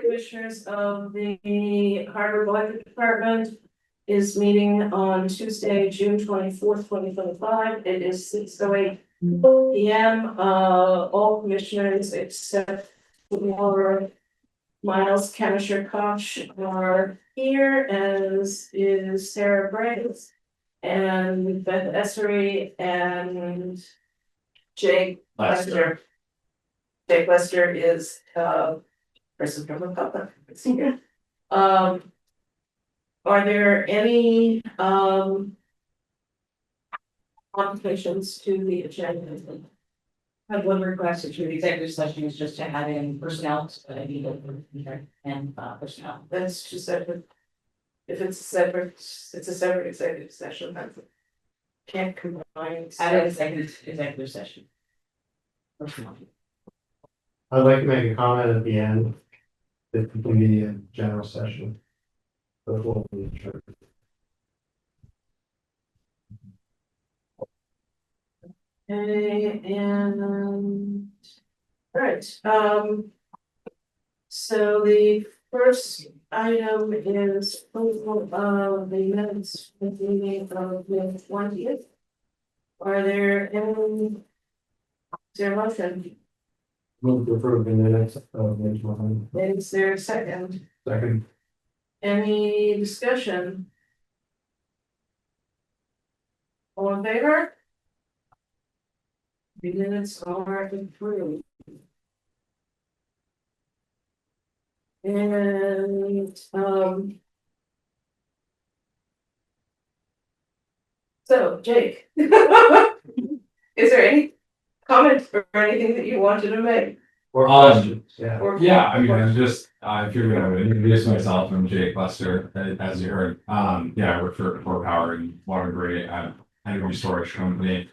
Commissioners of the Hardwick Electric Department is meeting on Tuesday, June 24th, 2025. It is 6:08 p.m. All commissioners except for Miles Kenisher Koch are here, as is Sarah Briggs and Beth Essery and Jake Lester. Jake Lester is person from the public. Here. Are there any modifications to the agenda? I have one request to the executive session is just to add in personnel, and personnel. That's just separate. If it's separate, it's a separate executive session. That's can't combine. Add an executive session. Personnel. I'd like to make a comment at the end. If it can be a general session. Before we adjourn. Okay, and all right. So the first item is approval of the minutes of the meeting of May 20th. Are there any? Is there a motion? Move to approve the minutes of May 20th. Is there a second? Second. Any discussion? All in favor? The minutes are approved. And so Jake, is there any comment or anything that you wanted to make? Or questions, yeah. Or I mean, I'm just, if you're gonna introduce myself, I'm Jake Lester, as you heard. I work for Power and Water Grid, energy storage company.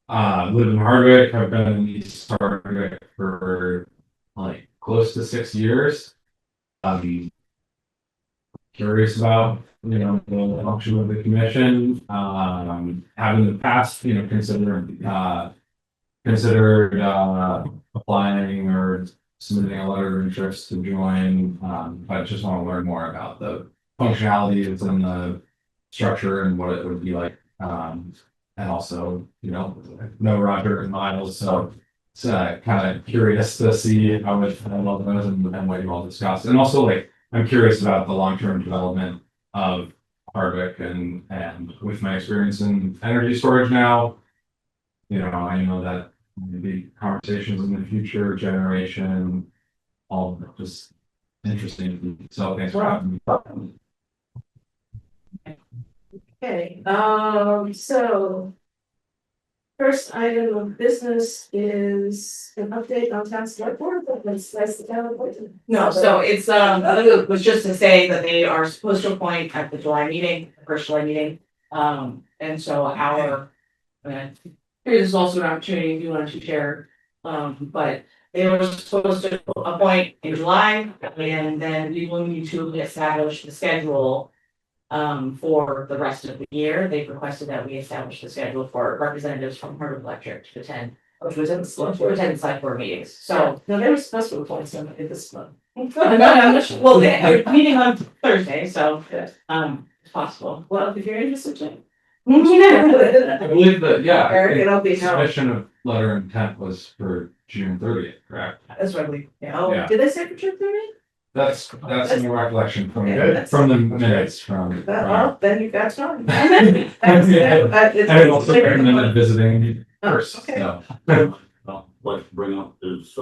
Live in Hardwick. I've been in East Hardwick for like close to 6 years. Curious about, the function of the commission. Have in the past, considered applying or submitting a letter of interest to join, but I just want to learn more about the functionalities and the structure and what it would be like. And also, know Roger and Miles, so it's kind of curious to see how much I love those and what you all discussed. And also, I'm curious about the long-term development of Hardwick and with my experience in energy storage now, I know that maybe conversations in the future, generation, all just interesting. So thanks for having me. Okay, so first item of business is an update on town select board. That's the town appointed. No, so it's it was just to say that they are supposed to appoint at the July meeting, the first July meeting. And so here is also an opportunity if you wanted to share. But they were supposed to appoint in July, and then we will need to establish the schedule for the rest of the year. They've requested that we establish the schedule for representatives from Hardwick Electric to attend select board meetings. So No, they were supposed to appoint somebody this month. well, they're meeting on Thursday, so it's possible. Well, if you're interested, Jane. I believe that, Eric, it'll be held. submission of letter of intent was for June 30th, correct? That's what I believe. Yeah. Oh, Yeah. did they say for June 30th? That's my recollection from Yeah, from the minutes from. Well, then you've got time. And I also recommended visiting first, okay. so. I'd like to bring up this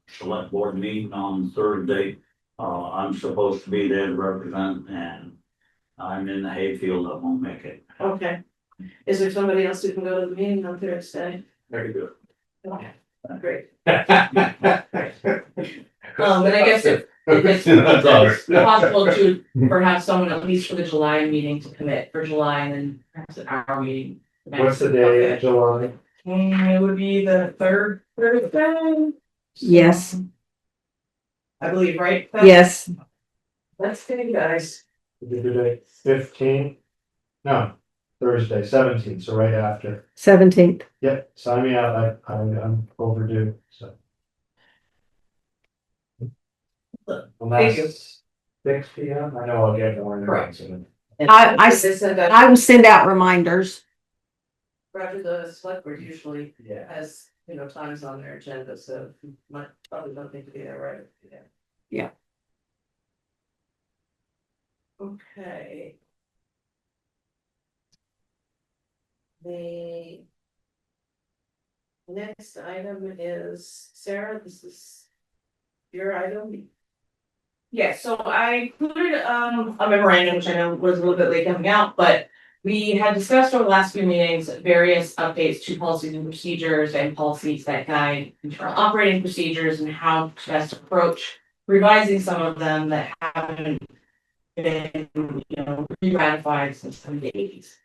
select board meeting on Thursday. I'm supposed to be there to represent, and I'm in the hayfield. I won't make it. Okay. Is there somebody else who can go to the meeting on Thursday? I can do it. Okay, great. And I guess if it's possible to perhaps someone at least for the July meeting to commit for July and then perhaps at our meeting. What's the day in July? It would be the third Thursday. Yes, I believe, right? yes. That's good, guys. Did you do 15? No, Thursday, 17th, so right after. 17th. Yep, sign me out, I'm overdue, so. And Thank you. that's 6 p.m. I know I'll get more. Correct. information. This and that, I will send out reminders. Roger, the select board usually Yeah. has, times on their agenda, so you might probably don't need to be there, right? Yeah. Okay. The next item is, Sarah, this is your item. Yes, so I included a memorandum, which I know was a little bit late coming out, but we had discussed over the last few meetings, various updates to policies and procedures and policies that guide internal operating procedures and how to best approach revising some of them that haven't been, re-ratified since the eighties.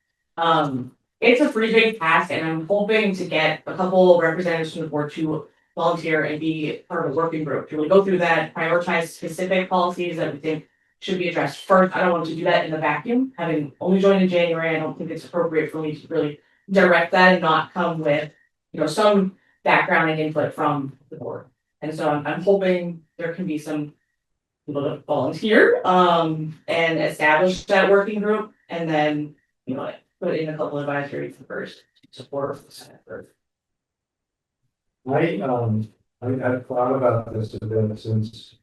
It's a pretty big task and I'm hoping to get a couple representatives from the board to volunteer and be part of a working group to really go through that, prioritize specific policies that we think should be addressed first. I don't want to do that in the vacuum. Having only joined in January, I don't think it's appropriate for me to really direct that and not come with, some background and input from the board. And so I'm hoping there can be some people to volunteer, and establish that working group and then, put in a couple of advisories first to support the Senate first. I've thought about this a bit since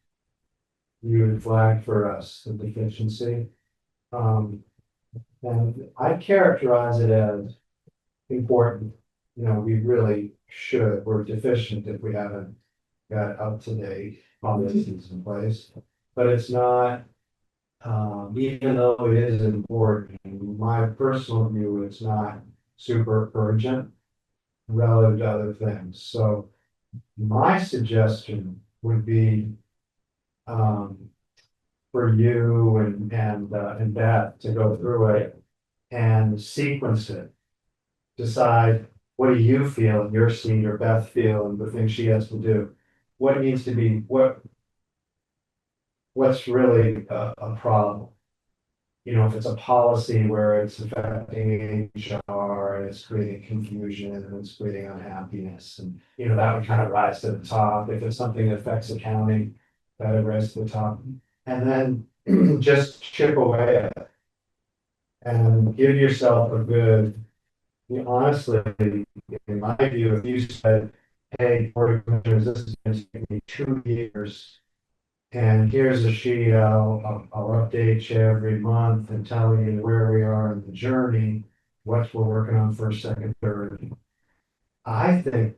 you had flagged for us the deficiency. And I characterize it as important. We really should, we're deficient if we haven't got up to date policies in place. But it's not, even though it is important, in my personal view, it's not super urgent relative to other things. So my suggestion would be for you and Beth to go through it and sequence it. Decide what do you feel in your seat or Beth feel and the things she has to do. What needs to be, what's really a problem? If it's a policy where it's affecting HR and it's creating confusion and it's creating unhappiness and, that would kind of rise to the top. If it's something that affects accounting, that would rise to the top. And then just chip away at it. And give yourself a good, honestly, in my view, if you said, hey, Board of Commissioners, this is going to take me 2 years. And here's a sheet, I'll update you every month and tell you where we are in the journey, what we're working on first, second, third. I think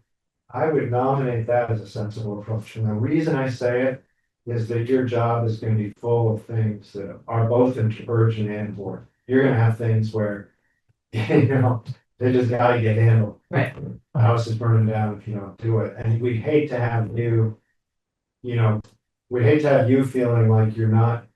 I would nominate that as a sensible approach. And the reason I say it is that your job is going to be full of things that are both urgent and important. You're going to have things where, they just got to get handled. Right. The house is burning down if you don't do it. And we'd hate to have you, we'd hate to have you feeling like you're not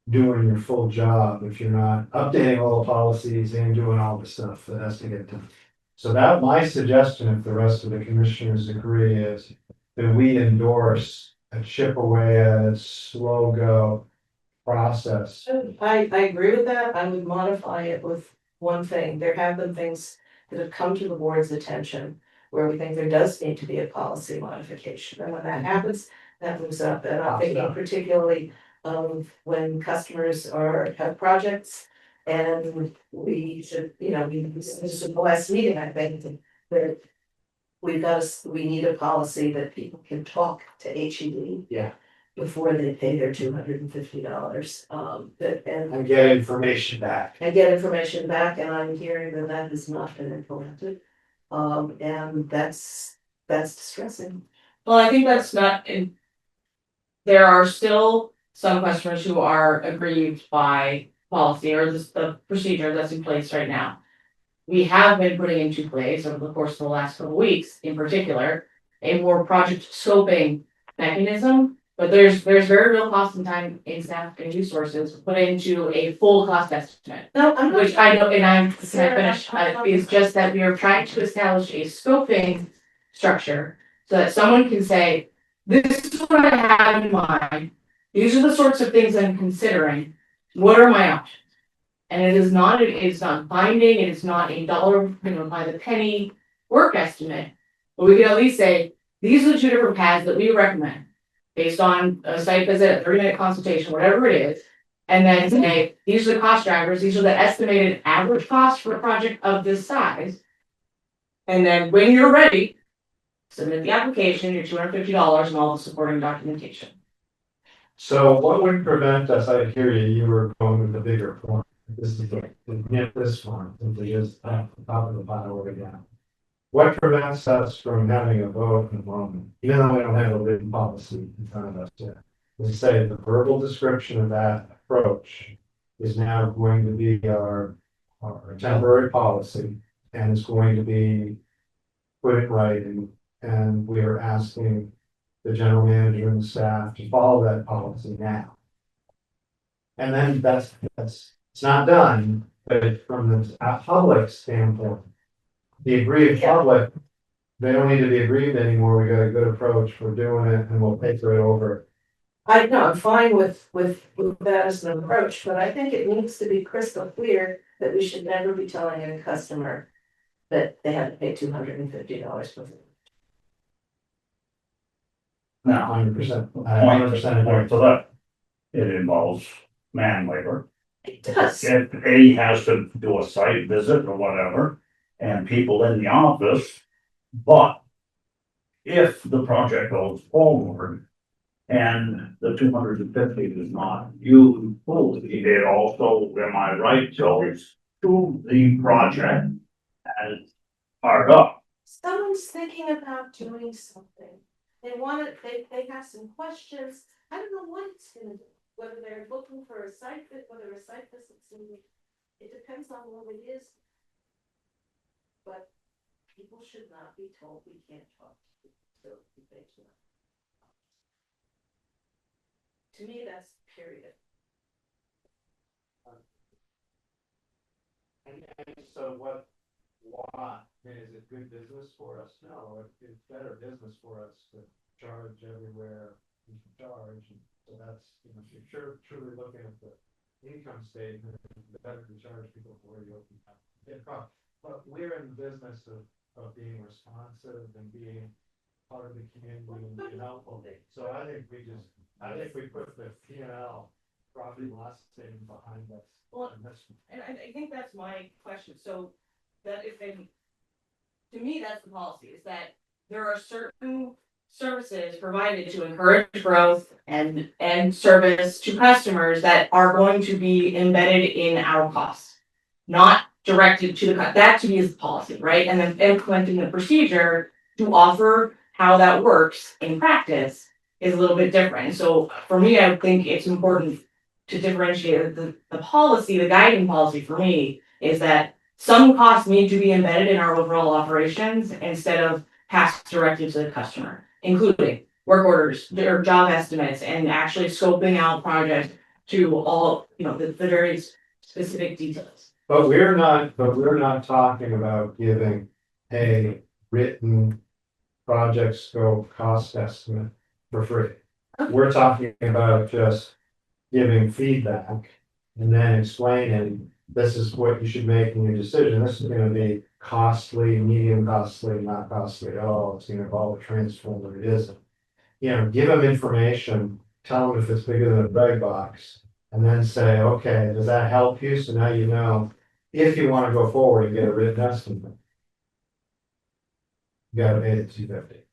doing your full job if you're not updating all the policies and doing all the stuff that has to get done. So that my suggestion, if the rest of the commissioners agree, is that we endorse a chip away at a slow go process. I agree with that. I would modify it with one thing. There have been things that have come to the board's attention where we think there does need to be a policy modification. And when that happens, that moves up. And I'm thinking particularly of when customers have projects and we should, this is the last meeting, I think, that we need a policy that people can talk to HED. Yeah. Before they pay their $250, And get information back. and get information back, and I'm hearing that has not been implemented. And that's distressing. Well, I think that's not in. There are still some customers who are aggrieved by policy or the procedure that's in place right now. We have been putting into place over the course of the last couple of weeks, in particular, a more project scoping mechanism. But there's very real cost and time in staff and resources put into a full cost estimate. No, I'm not. Which I know, and I'm, can I Sarah, finish, is just that we are trying to establish a scoping structure. So that someone can say, this is what I have in mind, these are the sorts of things I'm considering, what are my options? And it is not binding, it is not a dollar, by the penny work estimate. But we can at least say, these are the 2 different paths that we recommend. based on a site visit, a 30-minute consultation, whatever it is. And then say, these are the cost drivers, these are the estimated average costs for a project of this size. And then when you're ready, submit the application, your $250 and all the supporting documentation. So what would prevent us, I hear you were going with the bigger form. This is the, nip this one, simply just at the top of the pile over down. What prevents us from having a vote in the moment, even though we don't have a written policy in front of us yet? We say the verbal description of that approach is now going to be our temporary policy, and it's going to be put in writing, and we are asking the general manager and the staff to follow that policy now. And then that's, it's not done, but from the public standpoint, the aggrieved public, they don't need to be aggrieved anymore, we got a good approach, we're doing it, and we'll paper it over. I know, I'm fine with that as an approach, but I think it needs to be crystal clear that we should never be telling a customer that they have to pay $250 for it. Now, 100%. point 100% agree. to that, it involves man labor. It does. If he has to do a site visit or whatever, and people in the office, but if the project goes forward and the 250 is not used fully, it also, am I right, goes to the project as part of. Someone's thinking about doing something. They want it, they have some questions. I don't know what it's gonna do, whether they're looking for a site visit, whether a site visit's needed. It depends on what it is. But people should not be told we can't talk to people. To me, that's period. And so why, is it good business for us? No, it's better business for us to charge everywhere we can charge. And so that's, if you're truly looking at the income statement, the better to charge people for you open up. But we're in the business of being responsive and being part of the community and being helpful. So I think we put the P&L profit and loss statement behind us. Well, and I think that's my question, so that if they, to me, that's the policy, is that there are certain services provided to encourage growth and service to customers that are going to be embedded in our costs. Not directed to that to me is the policy, right? And then implementing the procedure to offer how that works in practice is a little bit different. So for me, I think it's important to differentiate the policy, the guiding policy for me is that some costs need to be embedded in our overall operations instead of passed directly to the customer, including work orders, their job estimates, and actually scoping out projects to all, the very specific details. But we're not talking about giving a written project scope cost estimate for free. We're talking about just giving feedback and then explaining, this is what you should make in your decision. This is gonna be costly, medium costly, not costly at all. It's gonna involve a transformer, it isn't. Give them information, tell them if it's bigger than a bread box, and then say, okay, does that help you? So now you know, if you wanna go forward and get a written estimate, you gotta pay the $250.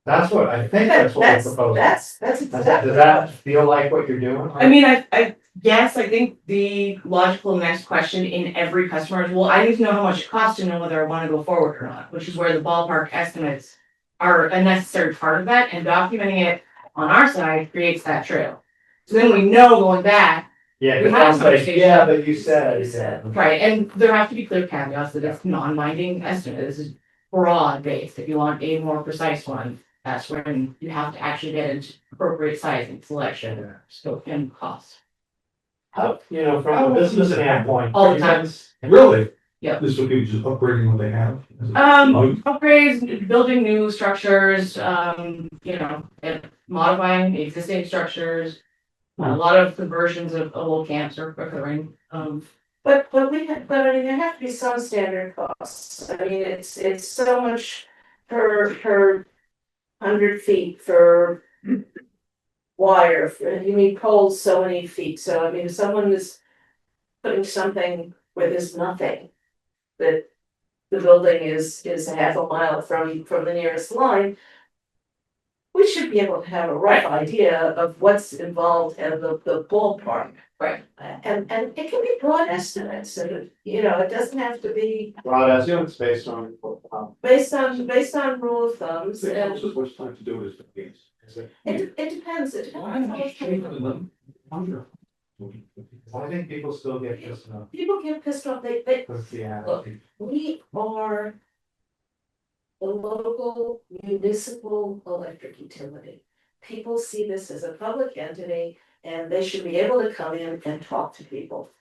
That's what, I think that's what we're proposing. That's exactly. Does that feel like what you're doing? I mean, I guess I think the logical next question in every customer is, well, I need to know how much it costs to know whether I want to go forward or not, which is where the ballpark estimates are a necessary part of that, and documenting it on our side creates that trail. So then we know going back, Yeah, we but had a I'm like, conversation. yeah, but you said. right, and there have to be clear caveats that it's non-binding estimate, this is broad based, if you want a more precise one, that's when you have to actually get into appropriate sizing, selection, scope, and cost. From a business standpoint. All the time. Really? Yeah. This would be just upgrading what they have? Upgrades, building new structures, and modifying existing structures. A lot of conversions of old camps are occurring, But I mean, there have to be some standard costs. I mean, it's so much per 100 feet for wire, you need poles so many feet, so I mean, if someone is putting something where there's nothing, that the building is a half a mile from the nearest line, we should be able to have a rough idea of what's involved and the ballpark. Right. And it can be broad estimates, and, you know, it doesn't have to be Broad estimates based on, based on rule of thumbs, It and takes us much time to do this. it depends, it depends on how much time. I think people still get pissed off. People get pissed off, they, Because, yeah. Look. we are the local municipal electric utility. People see this as a public entity, and they should be able to come in and talk to people.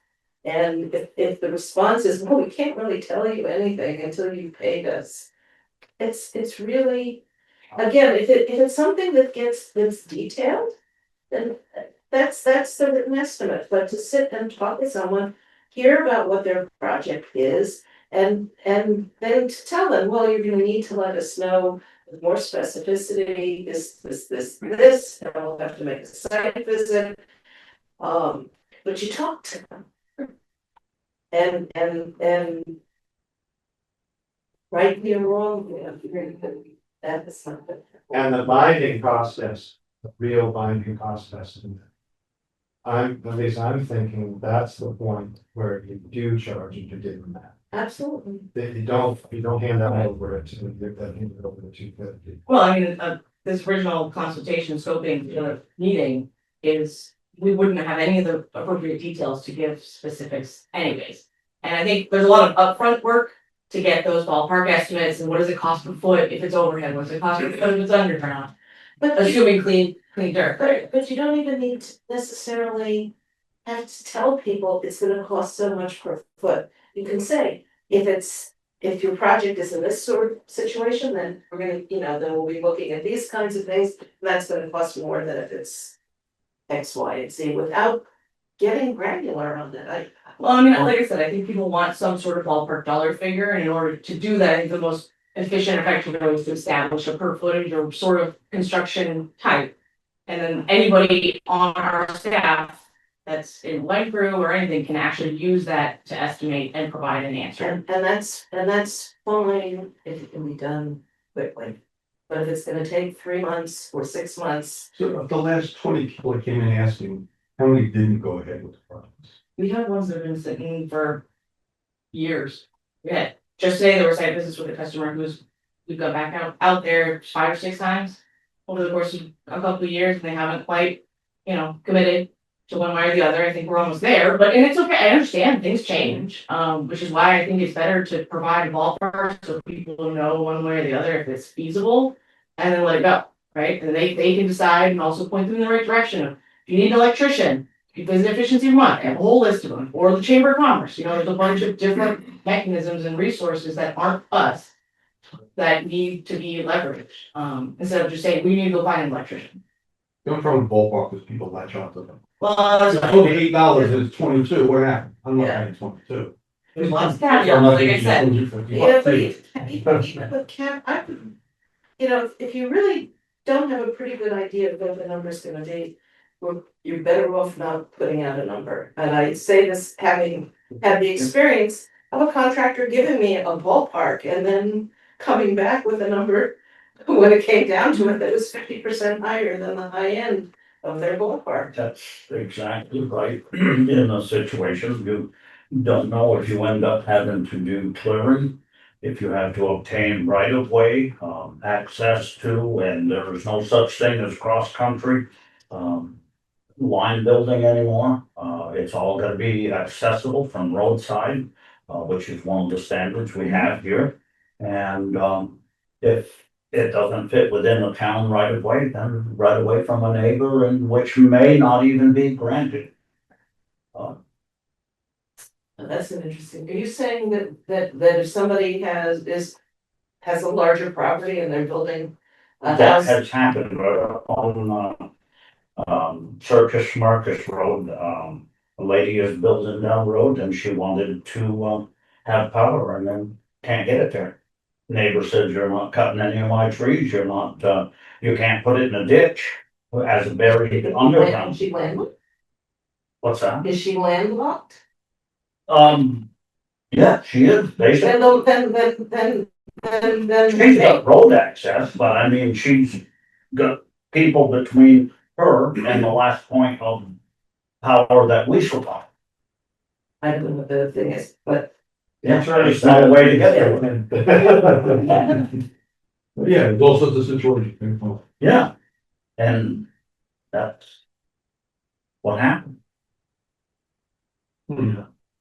And if the response is, well, we can't really tell you anything until you paid us. It's really, again, if it's something that's detailed, then that's the written estimate, but to sit and talk to someone, hear about what their project is. And then to tell them, well, you're gonna need to let us know with more specificity, this, and we'll have to make a site visit. But you talk to them. And rightly or wrongly, that is something. And the binding process, the real binding process. At least I'm thinking that's the point where you do charge them to do that. Absolutely. That you don't hand that over to, you give that hand over to 250. Well, I mean, this original consultation scoping meeting is, we wouldn't have any of the appropriate details to give specifics anyways. And I think there's a lot of upfront work to get those ballpark estimates, and what does it cost per foot if it's overhead, what does it cost per foot if it's underground? But Assuming clean dirt. But you don't even need to necessarily have to tell people it's gonna cost so much per foot. You can say, if your project is in this sort of situation, then we're gonna, then we'll be looking at these kinds of things, and that's gonna cost more than if it's X, Y, and Z, without getting granular on it. Well, I mean, like I said, I think people want some sort of ballpark dollar figure, and in order to do that, I think the most efficient, effective way is to establish a per footage or sort of construction type. And then anybody on our staff that's in light crew or anything can actually use that to estimate and provide an answer. And that's fine if it can be done quickly. But if it's gonna take 3 months or 6 months, So of the last 20 people that came in asking, how many didn't go ahead with the projects? We have ones that have been sitting for years. We had, just today, there were site visits with a customer we've got back out there 5 or 6 times over the course of a couple of years, and they haven't quite, committed to one way or the other. I think we're almost there, and it's okay, I understand, things change, which is why I think it's better to provide a ballpark so people know one way or the other if it's feasible, and then let it go, right? And they can decide and also point them in the right direction of, if you need an electrician, if there's an efficiency one, I have a whole list of them, or the Chamber of Commerce, there's a bunch of different mechanisms and resources that aren't us that need to be leveraged, instead of just saying, we need to go find an electrician. Don't throw in ballpark because people latch on to them. Well, Oh, the $8 is 22, what happened? I'm not Yeah. paying 22. there's lots of caveats, like I said. yeah, but Cap, if you really don't have a pretty good idea of what the number's gonna be, well, you're better off not putting out a number. And I say this having had the experience of a contractor giving me a ballpark and then coming back with a number when it came down to it, that was 50% higher than the high end of their ballpark. That's exactly right. In a situation, you don't know if you end up having to do clearing, if you have to obtain right of way, access to, and there is no such thing as cross country. Line building anymore, it's all gonna be accessible from roadside, which is one of the standards we have here. And, if it doesn't fit within the town right of way, then right away from a neighbor, and which may not even be granted. That's an interesting, are you saying that if somebody has a larger property and they're building a That house? has happened on, Circus Marcus Road, a lady is building down the road and she wanted to, have power and then can't get it there. Neighbor says, you're not cutting any of my trees, you're not, you can't put it in a ditch. as a buried Is underground. she landlocked? What's that? Is she landlocked? Yeah, she is, basically. She's got road access, but I mean, she's got people between her and the last point of power that we supply. I don't know what the thing is, but Yeah, there's no way to get there. Yeah, it's also the situation. Yeah, and that's what happened.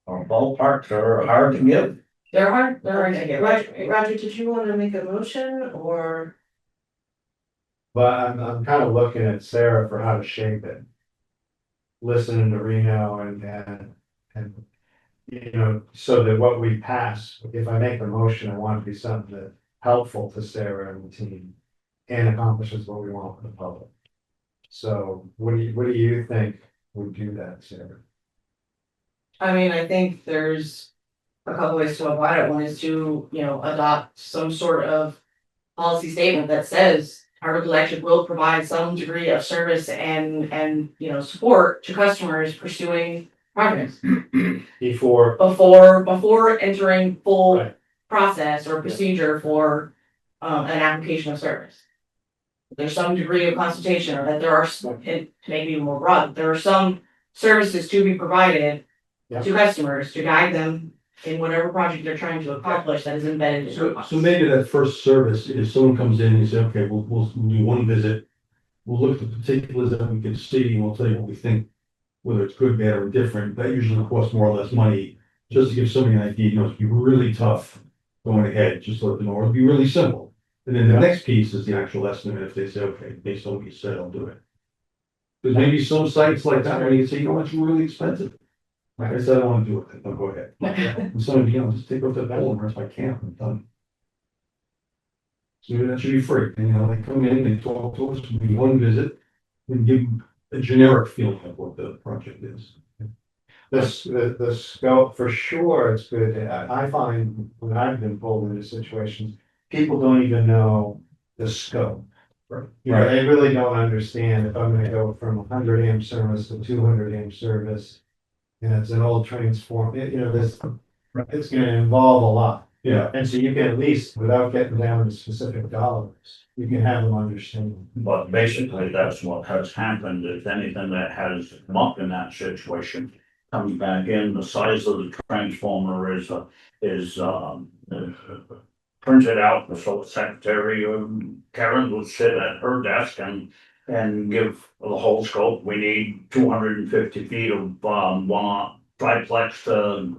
Our ballparks are hard to give. They're hard to get, right? Roger, did you wanna make a motion or? But I'm kind of looking at Sarah for how to shape it. Listening to Reno and, you know, so that what we pass, if I make a motion, I want it to be something that's helpful to Sarah and the team. And accomplishes what we want for the public. So what do you think would do that, Sarah? I mean, I think there's a couple ways to apply it. One is to, adopt some sort of policy statement that says Hardwick Electric will provide some degree of service and support to customers pursuing projects before entering full Right. process or procedure for an application of service. There's some degree of consultation, or that there are, and to make it even more broad, there are some services to be provided Yeah. to customers to guide them in whatever project they're trying to accomplish that is embedded in the So cost. maybe that first service, if someone comes in and say, okay, we'll do one visit. We'll look at the particulars that we can see and we'll tell you what we think, whether it's good, bad, or indifferent. That usually costs more or less money. Just to give somebody an idea, it's be really tough going ahead, just let them know, it'll be really simple. And then the next piece is the actual estimate, if they say, okay, based on what you said, I'll do it. Because maybe some sites like that, where you say, you know, it's really expensive. Like I said, I don't wanna do it, I'll go ahead. And some of you, just take off the bell and rest my camp, I'm done. So that should be free, and they come in, they talk to us, we do one visit, and give them a generic feeling of what the project is. The scope, for sure, it's good. I find when I've been pulled into situations, people don't even know the scope. You know, they really don't understand if I'm gonna go from 100 amp service to 200 amp service. And it's an old transform, it's gonna involve a lot. Yeah. And so you can at least, without getting down to specific dollars, you can have them understand. But basically, that's what has happened. If anything that has come up in that situation comes back in, the size of the transformer is printed out, so the secretary, Karen would sit at her desk and give the whole scope. We need 250 feet of, one triplex to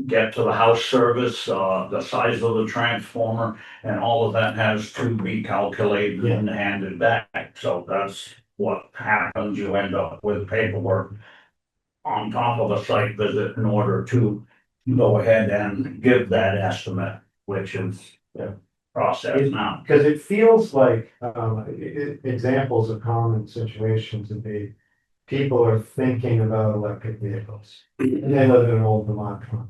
get to the house service, the size of the transformer, and all of that has to be calculated and handed back. So that's what happens. You end up with paperwork on top of a site visit in order to go ahead and give that estimate, which is process now. Because it feels like, examples of common situations would be, people are thinking about electric vehicles. And they live in an old Vermont house.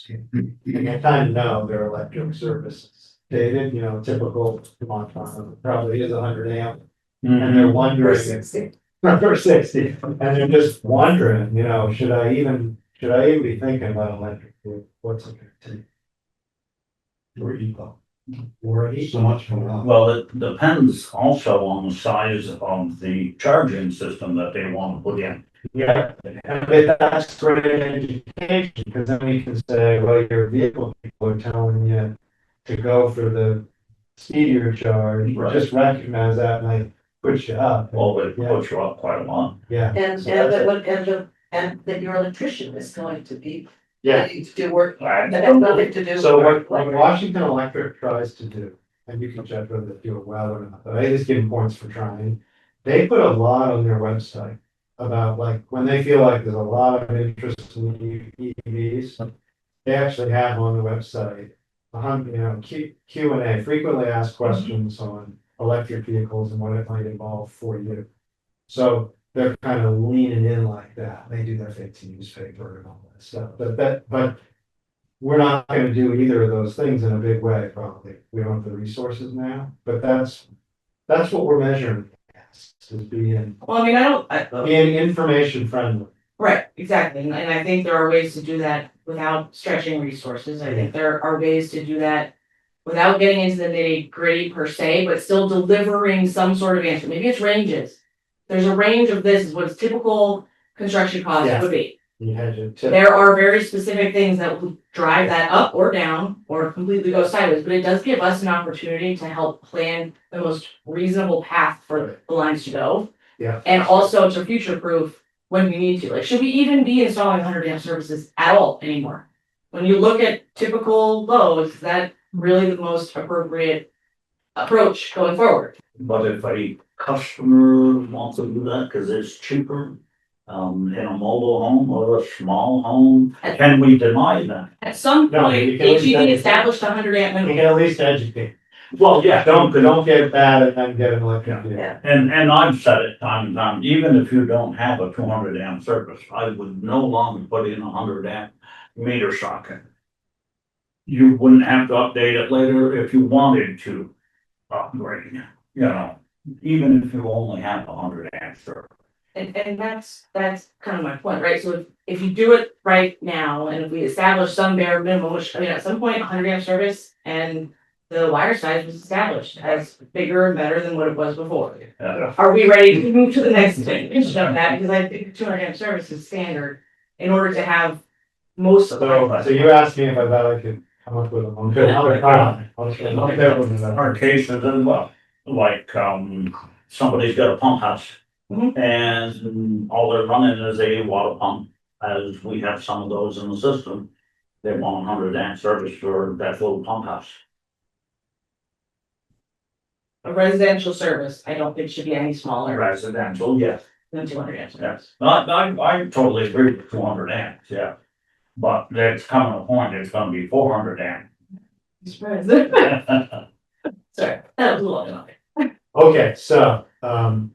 And they kind of know their electric services. Dated, typical Vermont farm, probably is 100 amp. And they're wondering. For 60, and they're just wondering, should I even be thinking about electric vehicle? What's it gonna take? Or eco. Or So much going on. Well, it depends also on the size of the charging system that they want to put in. Yeah, and that's great education, because then we can say, well, your vehicle people are telling you to go for the speedier charge, Right. just recognize that might push you up. Well, it puts you up quite a lot. Yeah. and So that's that your electrician is going to be Yeah, ready to do work Right. that has nothing to do. so with what Washington Electric tries to do, and you can judge whether they do it well or not, but I just give them points for trying. They put a lot on their website about like, when they feel like there's a lot of interest in EVs, they actually have on the website, Q&A, frequently asked questions on electric vehicles and what it might involve for you. So they're kind of leaning in like that. They do their fake newspaper and all that stuff, but we're not gonna do either of those things in a big way, probably. We don't have the resources now, but that's what we're measuring. is being, Well, I mean, I don't, being information friendly. right, exactly, and I think there are ways to do that without stretching resources, I think there are ways to do that. Without getting into the nitty gritty per se, but still delivering some sort of answer, maybe it's ranges. There's a range of this, is what typical construction costs Yeah. would be. You had your tip. There are very specific things that will drive that up or down, or completely go sideways, but it does give us an opportunity to help plan the most reasonable path for the lines to go. Yeah. And also to future proof when we need to, like, should we even be installing 100 amp services at all anymore? When you look at typical loads, is that really the most appropriate approach going forward? But if a customer wants to do that, cause it's cheaper, in a mobile home or a small home, can we deny that? At some No, point, you can- HED established 100 amp You minimum. can at least educate. Well, yeah, Don't get bad and then get an electric vehicle. Yeah. and I've said it time and time, even if you don't have a 200 amp service, I would no longer put in a 100 amp meter socket. You wouldn't have to update it later if you wanted to upgrade, you know, even if you only have a 100 amp service. And that's kind of my point, right? So if you do it right now, and if we establish some bare minimum, which, I mean, at some point, 100 amp service and the wire size was established as bigger and better than what it was before. Are we ready to move to the next thing of that? Because I think 200 amp service is standard in order to have most of So you asked me if I thought I could come up with a. Our cases as well, like, somebody's got a pump house. Mhm. And all they're running is a water pump, as we have some of those in the system. They want 100 amp service for that little pump house. a residential service, I don't think should be any smaller Residential, yes, than 200 amp service. yes, I totally agree with 200 amps, yeah. But there's coming a point, it's gonna be 400 amp. Surprise. Sorry, that was a lot. Okay, so, I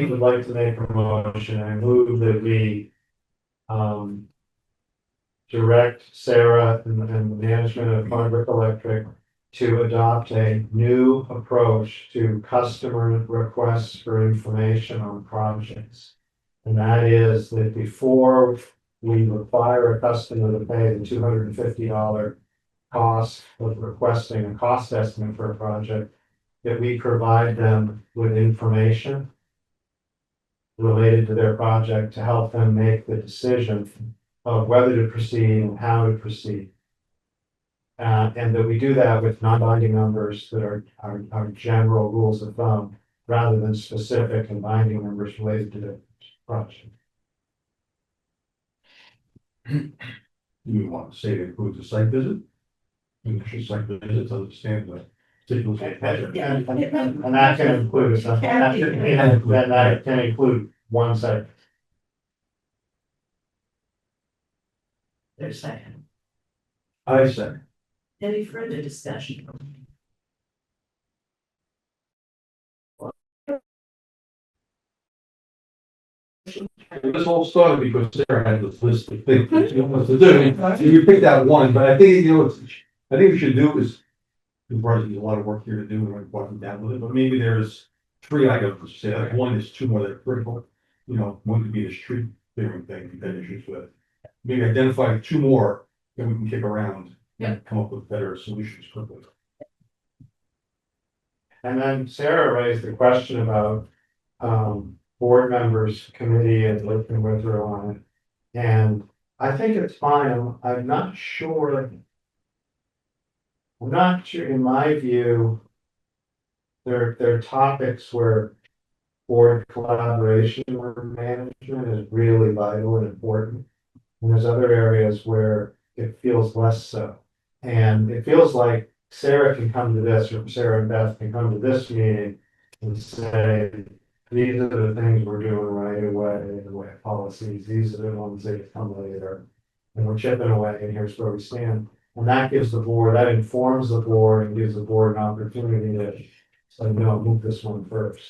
would like to make a motion, I move that we, direct Sarah and the management of Hardwick Electric to adopt a new approach to customer requests for information on projects. And that is that before we require a customer to pay the $250 cost of requesting a cost estimate for a project, that we provide them with information related to their project to help them make the decision of whether to proceed and how to proceed. And that we do that with non-binding numbers that are general rules of thumb, rather than specific and binding numbers related to the project. You want to say it includes a site visit? Initial site visit to understand the particulars of the project. And that can include, that can include one site. There's a second. I said, Any further discussion? this all started because Sarah had this list of things that she wants to do. And you picked out one, but I think, I think we should do is, there's a lot of work here to do, and we're walking down with it, but maybe there's 3 items, say, like one is 2 more that are critical. One could be the street clearing thing, you've had issues with. Maybe identify 2 more that we can kick around and come up with better solutions quickly. And then Sarah raised the question about, board members committee and working with her on it. And I think it's fine, I'm not sure. I'm not sure, in my view. There are topics where board collaboration or management is really vital and important. And there's other areas where it feels less so. And it feels like Sarah can come to this, or Sarah and Beth can come to this meeting and say, these are the things we're doing right away, the way policies, these are the ones that come later. And we're chipping away, and here's where we stand. And that gives the board, that informs the board and gives the board an opportunity to say, no, move this one first.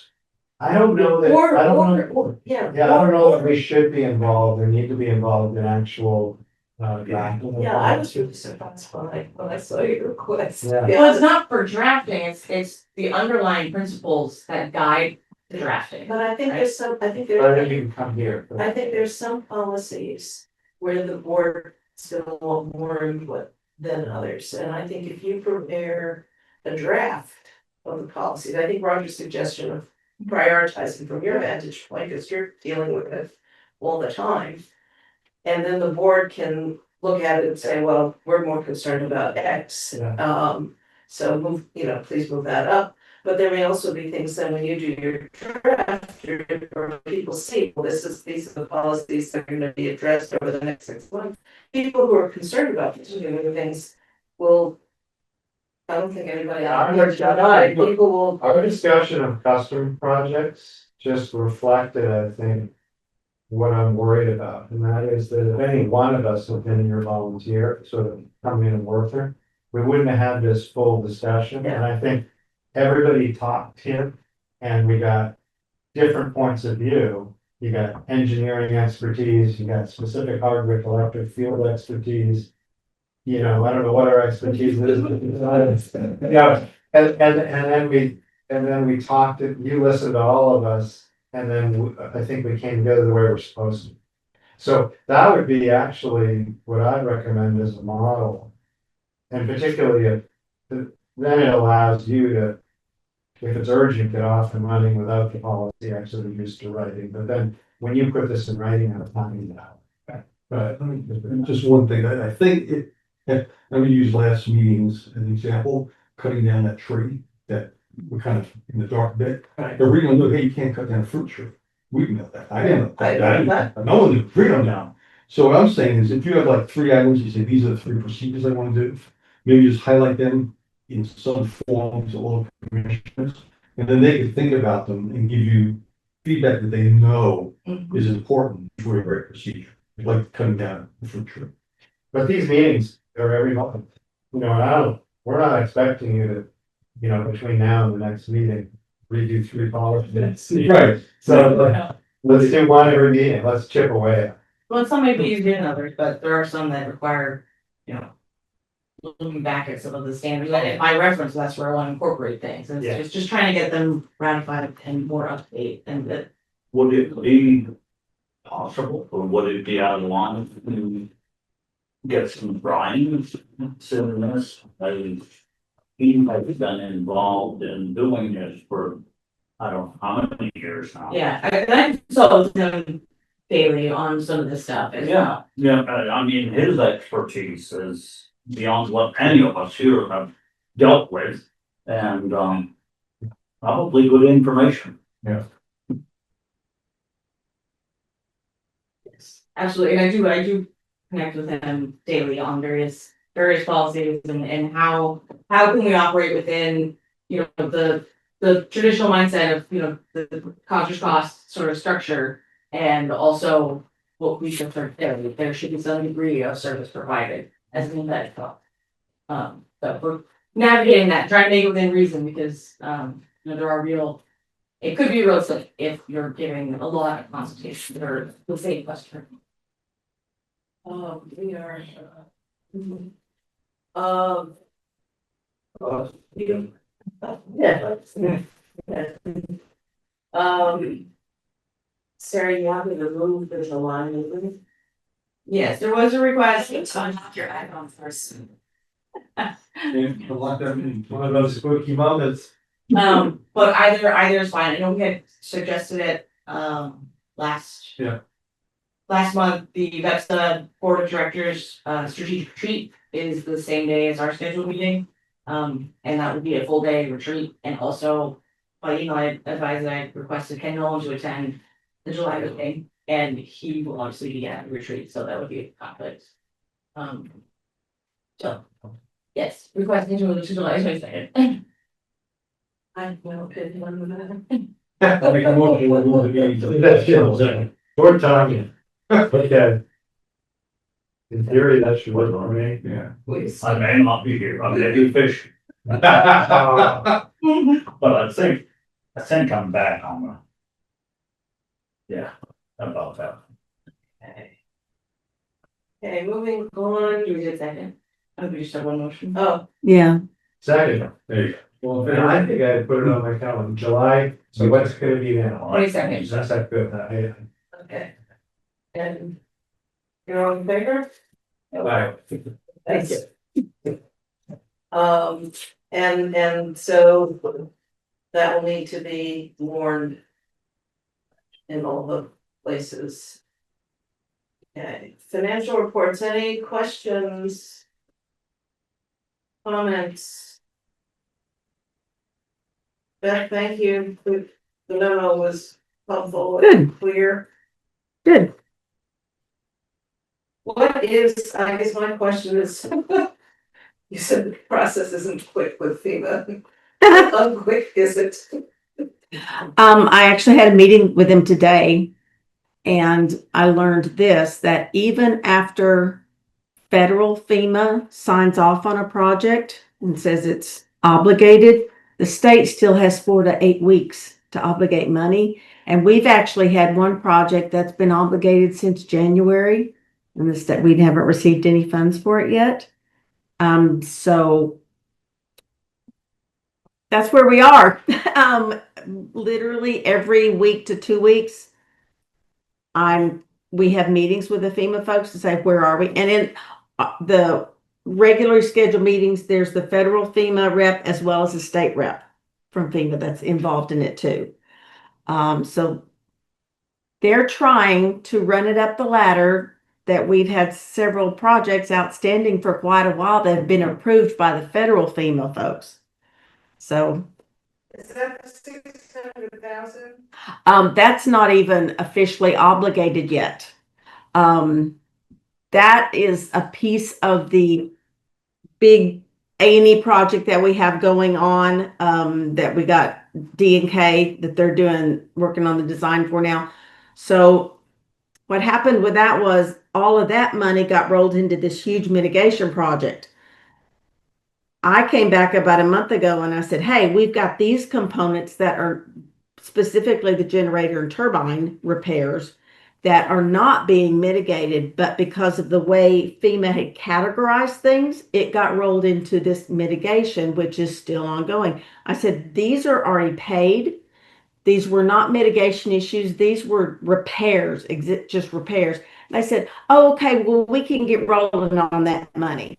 I don't know that, I don't know. Yeah. Yeah, I don't know that we should be involved or need to be involved in actual drafting. Yeah, I was really surprised when I saw your request. Yeah. Well, it's not for drafting, it's the underlying principles that guide the drafting. But I think there's some, I think But I think there's, you can come here. I think there's some policies where the board is gonna want more input than others, and I think if you prepare a draft of the policies, I think Roger's suggestion of prioritizing from your vantage point, because you're dealing with it all the time. And then the board can look at it and say, well, we're more concerned about X. Yeah. So move, please move that up. But there may also be things that when you do your draft, or people see, well, these are the policies that are gonna be addressed over the next 6 months. People who are concerned about particular things will, I don't think anybody out there, people will. Our discussion of custom projects just reflected, I think, what I'm worried about, and that is that if any one of us had been your volunteer, sort of come in and work there, we wouldn't have had this full discussion, and I think everybody talked here, and we got different points of view. You got engineering expertise, you got specific Hardwick electric field expertise. I don't know what our expertise is. Yeah, and then we talked, you listened to all of us, and then I think we came together the way we're supposed to. So that would be actually what I'd recommend as a model. And particularly if, then it allows you to, if it's urgent, get off and running without the policy actually used to writing. But then when you put this in writing, I'm finding it out. Right, just one thing, I think I'm gonna use last meeting's as an example, cutting down that tree that we're kind of in the dark bit. Right. They're reading, look, hey, you can't cut down a fruit tree. We know that, I didn't know I that. know No one knew, read them down. So what I'm saying is if you have like 3 items, you say, these are the 3 procedures I wanna do, maybe just highlight them in some form to all commissioners. And then they can think about them and give you feedback that they know is important for your great procedure, like cutting down the fruit tree. But these meetings are every month, we're not expecting you to, between now and the next meeting, redo 3 policies. Right. So let's do one every meeting, let's chip away. Well, some may be easier than others, but there are some that require, looking back at some of the standards, and by reference, that's where I want to incorporate things, and Yeah. it's just trying to get them ratified and more up to date, and that. Would it be possible, or would it be out of line to get some drawings in this? He has been involved in doing this for, I don't know how many years now. Yeah, I consult with him daily on some of this stuff, and. Yeah, I mean, his expertise is beyond what any of us here have dealt with, and, probably good information. Yes, absolutely, and I do connect with him daily on various policies and how can we operate within, the traditional mindset of, the conscious cost sort of structure, and also what we should there should be some degree of service provided as an embedded cost. So we're navigating that, trying to make it within reason, because, there are it could be real slick if you're giving a lot of consultation or the same question. We are, Sarah, you want me to move this line moving? Yes, there was a request. Unlock your iPhone first. One of those spooky moments. But either is fine. I know we had suggested it, last. Yeah. Last month, the VEPSA Board of Directors, strategic retreat is the same day as our scheduled meeting. And that would be a full day retreat, and also by email, I advised that I requested Ken Nolan to attend the July meeting, and he will obviously be at the retreat, so that would be a conflict. So, yes, requesting to move to July 22nd. I have no opinion on that. I'll make a motion, we'll move the meeting. That's short time. Okay. In theory, that should work for me. Yeah. Please. I may not be here, I'm gonna do fish, but I think I'm back on the. Yeah, about that. Okay, moving on. Do we get a second? I think we just have one motion. Oh, Yeah, Second, There you go. Well, and I think I put it on my calendar, July, so what's gonna be now? 22nd. That's that good, okay. And you're all in favor? Right. Thank you. And so that will need to be warned in all the places. Okay, financial reports, any questions? Comments? Beth, thank you. The memo was helpful and Good. clear. good. What is, I guess my question is, you said the process isn't quick with FEMA. How quick is it? I actually had a meeting with him today and I learned this, that even after federal FEMA signs off on a project and says it's obligated, the state still has 4 to 8 weeks to obligate money. And we've actually had one project that's been obligated since January, and the state, we haven't received any funds for it yet. So that's where we are. Literally every week to 2 weeks, we have meetings with the FEMA folks to say, where are we? And in the regularly scheduled meetings, there's the federal FEMA rep as well as the state rep from FEMA that's involved in it too. So they're trying to run it up the ladder, that we've had several projects outstanding for quite a while that have been approved by the federal FEMA folks. So Is that the 600,000? that's not even officially obligated yet. That is a piece of the big A&E project that we have going on, that we got D&K that they're working on the design for now. So what happened with that was all of that money got rolled into this huge mitigation project. I came back about a month ago and I said, hey, we've got these components that are specifically the generator and turbine repairs that are not being mitigated, but because of the way FEMA had categorized things, it got rolled into this mitigation, which is still ongoing. I said, these are already paid. These were not mitigation issues. These were repairs, just repairs. And I said, oh, okay, well, we can get rolling on that money.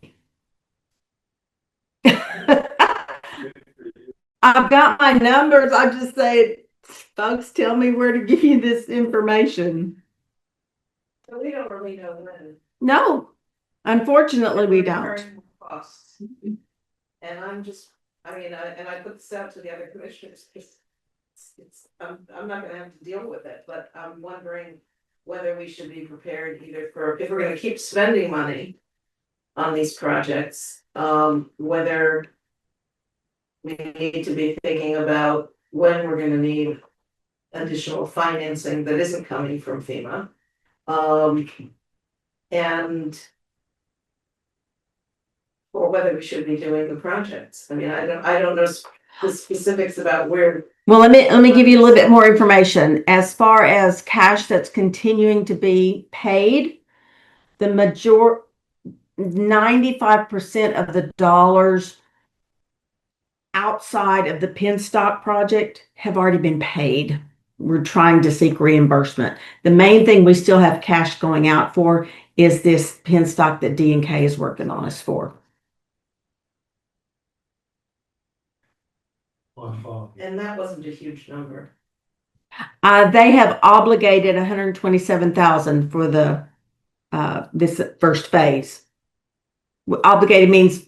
I've got my numbers. I just say, folks, tell me where to give you this information. So we don't really know when. No, unfortunately, we don't. Recurring costs. And I'm just, I mean, I put this out to the other commissioners, because I'm not gonna have to deal with it, but I'm wondering whether we should be prepared either for, if we're gonna keep spending money on these projects, whether we need to be thinking about when we're gonna need additional financing that isn't coming from FEMA. And or whether we should be doing the projects. I mean, I don't know the specifics about where. Well, let me give you a little bit more information. As far as cash that's continuing to be paid, the 95% of the dollars outside of the Penstock project have already been paid. We're trying to seek reimbursement. The main thing we still have cash going out for is this Penstock that D&K is working on us for. And that wasn't a huge number. They have obligated 127,000 for the this first phase. Obligated means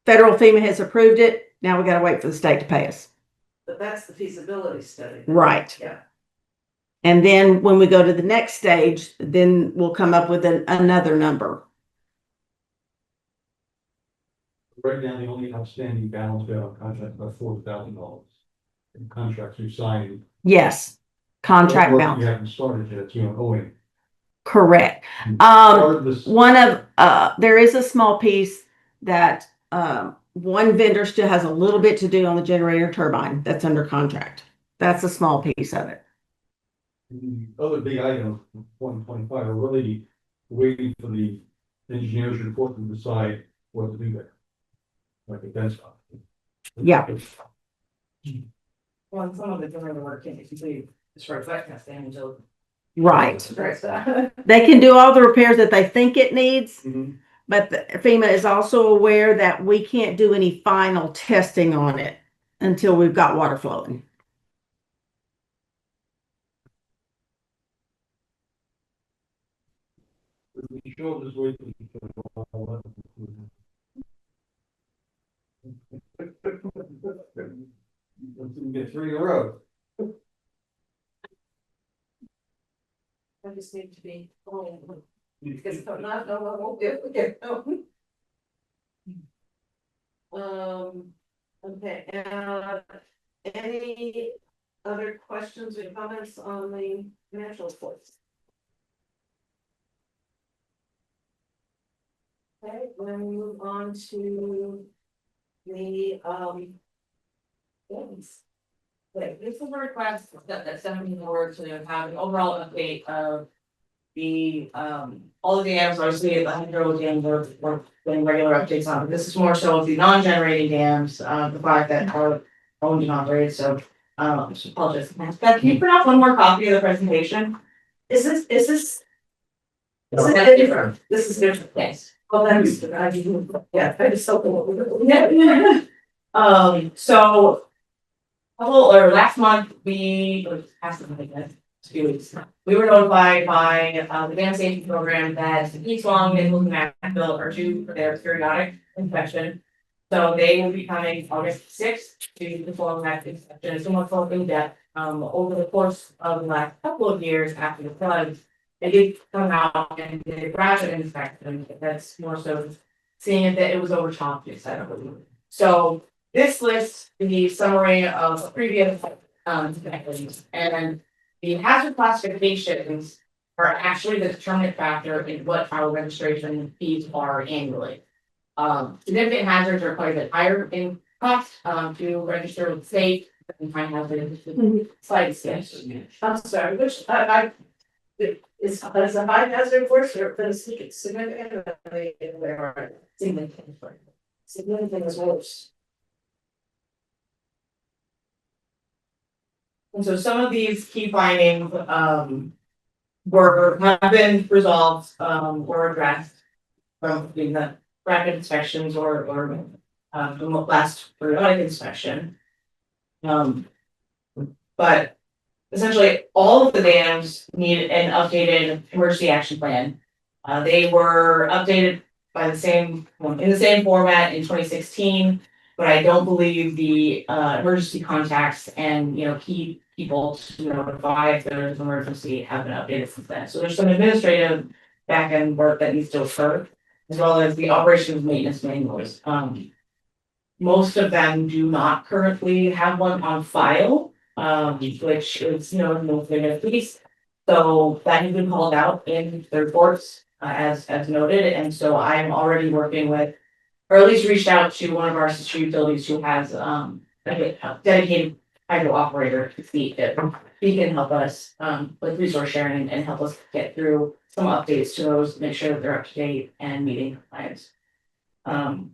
federal FEMA has approved it. Now we got to wait for the state to pay us. But that's the feasibility study. Right. Yeah. And then when we go to the next stage, then we'll come up with another number. Right now, the only outstanding balance we have on contract is about $4,000. In contracts we signed. Yes. Contract Work balance. We haven't started yet, you know, owing. Correct. Regardless- There is a small piece that one vendor still has a little bit to do on the generator turbine that's under contract. That's a small piece of it. The other big items from 2025 are really waiting for the engineers report and decide what to do there. Like a fence. Yeah. Well, some of the during the work can be completed as far as wet testing until. Right. Right, so. They can do all the repairs that they think it needs, Mhm. but FEMA is also aware that we can't do any final testing on it until we've got water flowing. We show this way. Let's get 3 in a row. I just need to be, because if I'm not, no, I won't get, okay, no. Okay, any other questions or comments on the financial reports? Okay, then we move on to the, things. Okay, this is a request that sent me forward to have an overall update of the, all the dams, obviously, the hydro dams we're getting regular updates on, but this is more so of the non-generating dams, the five that are owned and operated, so, just apologize. Beth, can you print out one more copy of the presentation? Is this? This Is is it different, this is different, yes. Oh, that's, yeah, I just don't. Yeah. So. Last month, we, or past month, I guess, 2 weeks, we were notified by, the dam safety program that East Long and Wilton Macville are due for their periodic inspection. So they will be coming August 6th to perform that inspection, somewhat more in depth, over the course of the last couple of years after the floods. They did come out and did a graduate inspection, that's more so seeing if that it was overtopped, et cetera. So this lists the summary of previous inspections, and the hazard classifications are actually the determinant factor in what our registration fees are annually. Significant hazards are quite a bit higher in cost to register with the state than high hazard slight steps. I'm sorry, which is a high hazard worse or significant? Significant is worse. And so some of these key findings have been resolved or addressed from the rapid inspections or the last periodic inspection. But essentially all of the dams need an updated emergency action plan. They were updated by the same, in the same format in 2016, but I don't believe the emergency contacts and, key people to notify if there's an emergency have been updated since then. So there's some administrative back end work that needs to occur, as well as the operations maintenance manuals. Most of them do not currently have one on file, which is, no big piece. So that has been called out in the reports, as noted, and so I'm already working with, or at least reached out to one of our sister utilities who has, a dedicated hydro operator to see if he can help us, with resource sharing and help us get through some updates to those, make sure that they're up to date and meeting compliance. And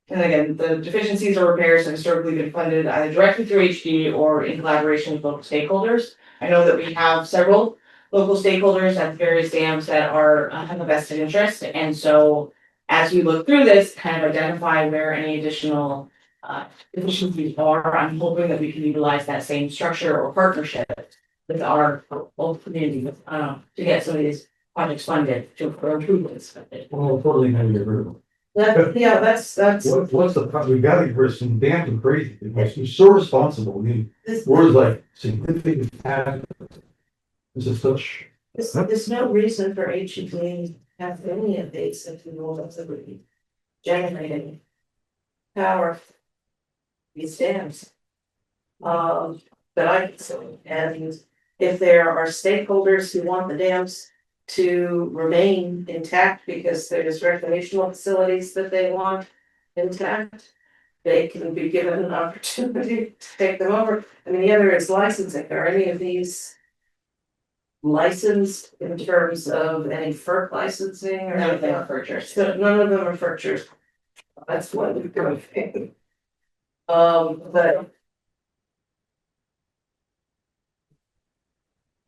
again, the deficiencies or repairs have historically been funded either directly through HD or in collaboration with local stakeholders. I know that we have several local stakeholders at various dams that are have a vested interest, and so as we look through this, kind of identify where any additional deficiencies are, I'm hoping that we can utilize that same structure or partnership with our local community to get some of these projects funded to improvements. Well, totally have you heard of Yeah, that's. What's the, we gotta get rid of some damn crazy, it's so responsible, I mean, This- words like significant hazard. This is such, There's no reason for HEB to have any of these if you know that's a generating power. These dams. But I can say, and if there are stakeholders who want the dams to remain intact because there's recreational facilities that they want intact, they can be given an opportunity to take them over. I mean, the other is licensing, are any of these licensed in terms of any FERC licensing or None of them anything? are purchased. So none of them are furniture. That's what we're doing. But.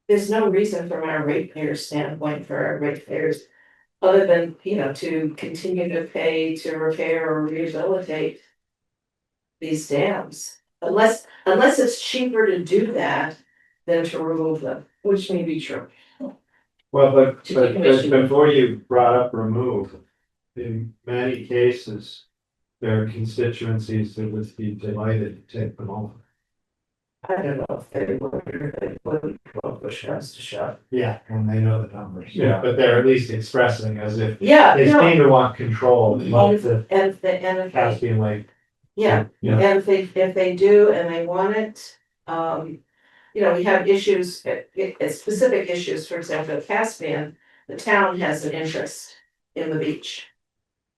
There's no reason from our ratepayer standpoint for our ratepayers, other than, you know, to continue to pay to repair or rehabilitate. These dams, unless it's cheaper to do that than to remove them, which may be true. Well, but To decommission. before you brought up remove, in many cases, there are constituencies that would be delighted to take them over. I don't know if they would, well, push comes to shove. Yeah, and they know the numbers. Yeah. But they're at least expressing as if Yeah, they no, seem to want control of the and if they, Caspian Lake. yeah, Yeah. and if they do and they want it, you know, we have issues, specific issues, for example, Caspian, the town has an interest in the beach.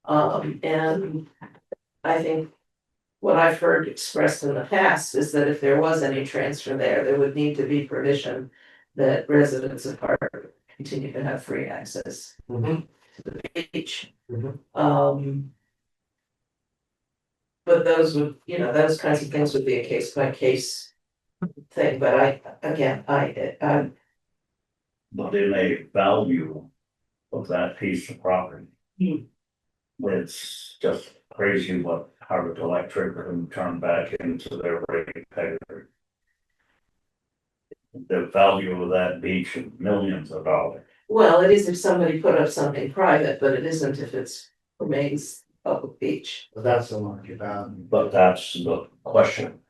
And I think what I've heard expressed in the past is that if there was any transfer there would need to be provision that residents of Hardwick continue to have free access Mhm. to the beach. Mhm. But those would, you know, those kinds of things would be a case by case thing, but I But in a value of that piece of property. It's just crazy what Hardwick Electric can turn back into their rate payer. The value of that beach is millions of dollars. well, it is if somebody put up something private, but it isn't if it's remains public beach. But that's the market value. But that's the question.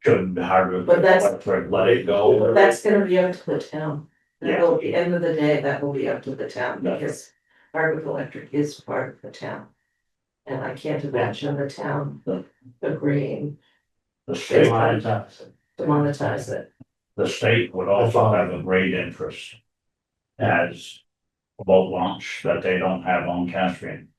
Should Hardwick But that's- Electric let it go? But that's gonna be up to the town. That Yeah. will, at the end of the day, that will be up to the town, Yeah. because Hardwick Electric is part of the town. And I can't imagine the town agreeing The They state, monetize it. to monetize it. the state would also have a great interest. As a boat launch that they don't have on Caspian.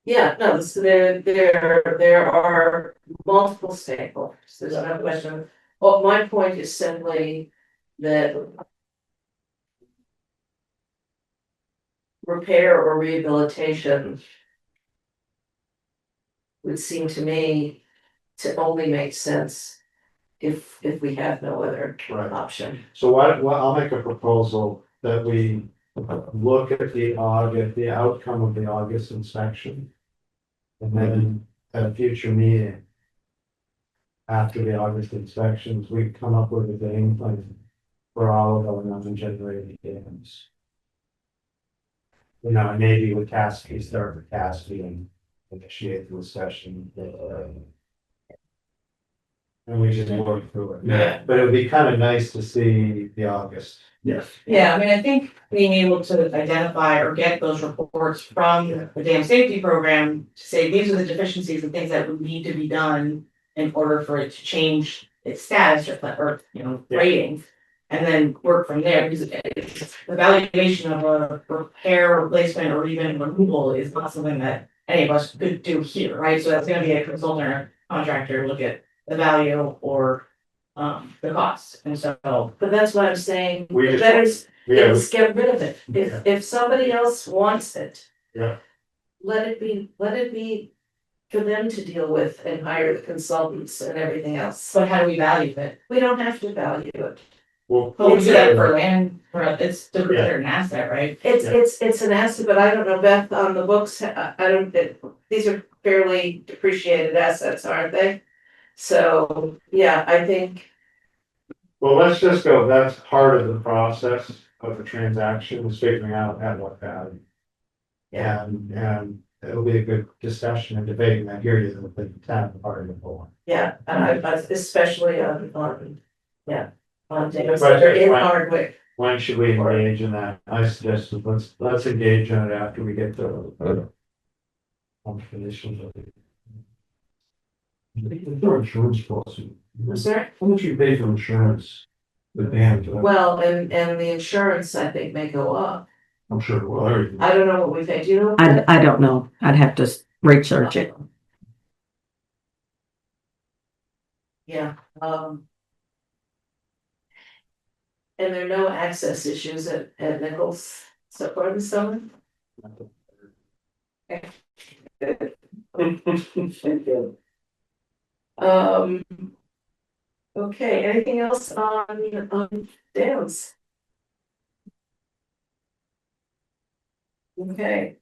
Yeah, no, there are multiple stakeholders, there's no question. Well, my point is simply that repair or rehabilitation would seem to me to only make sense if we have no other Right. option. So I'll make a proposal that we look at the outcome of the August inspection. And then at a future meeting. After the August inspections, we come up with a game plan for all of our non-generated dams. You know, and maybe with Caspi, start with Caspi and initiate the discussion. And we just work through it. Yeah. But it would be kind of nice to see the August. Yes. Yeah, I mean, I think being able to identify or get those reports from the dam safety program to say, these are the deficiencies and things that would need to be done in order for it to change its status or you know, Yeah. rating. And then work from there, because the valuation of a repair, replacement, or even removal is not something that any of us could do here, right? So that's gonna be a consultant or contractor look at the value or the cost, and so. But that's what I'm saying, We the just- better Yeah, is get rid of it, Yeah. if somebody else wants it. Yeah. Let it be for them to deal with and hire the consultants and everything else. But how do we value it? We don't have to value it. well, Well, we do that for land, for it's to consider an asset, right? It's an asset, but I don't know, Beth, on the books, I don't, these are fairly depreciated assets, aren't they? So, yeah, I think, well, let's just go, that's part of the process of the transaction, is figuring out at what value. Yeah. And it'll be a good discussion and debate, and I hear you, the town part of the whole. yeah, and I especially on dams Right, that are in right. Hardwick. When should we engage in that? I suggested, let's engage in it after we get the. Conditions of it. Your insurance policy. Sorry? How much you pay for insurance? The damage, Well, and the insurance, I think, may go up. I'm sure, well, everything. I don't know what we pay, do you know? I don't know. I'd have to research it. Yeah, And there are no access issues at Nichols so far this summer? Um. Okay, anything else on dams? Okay.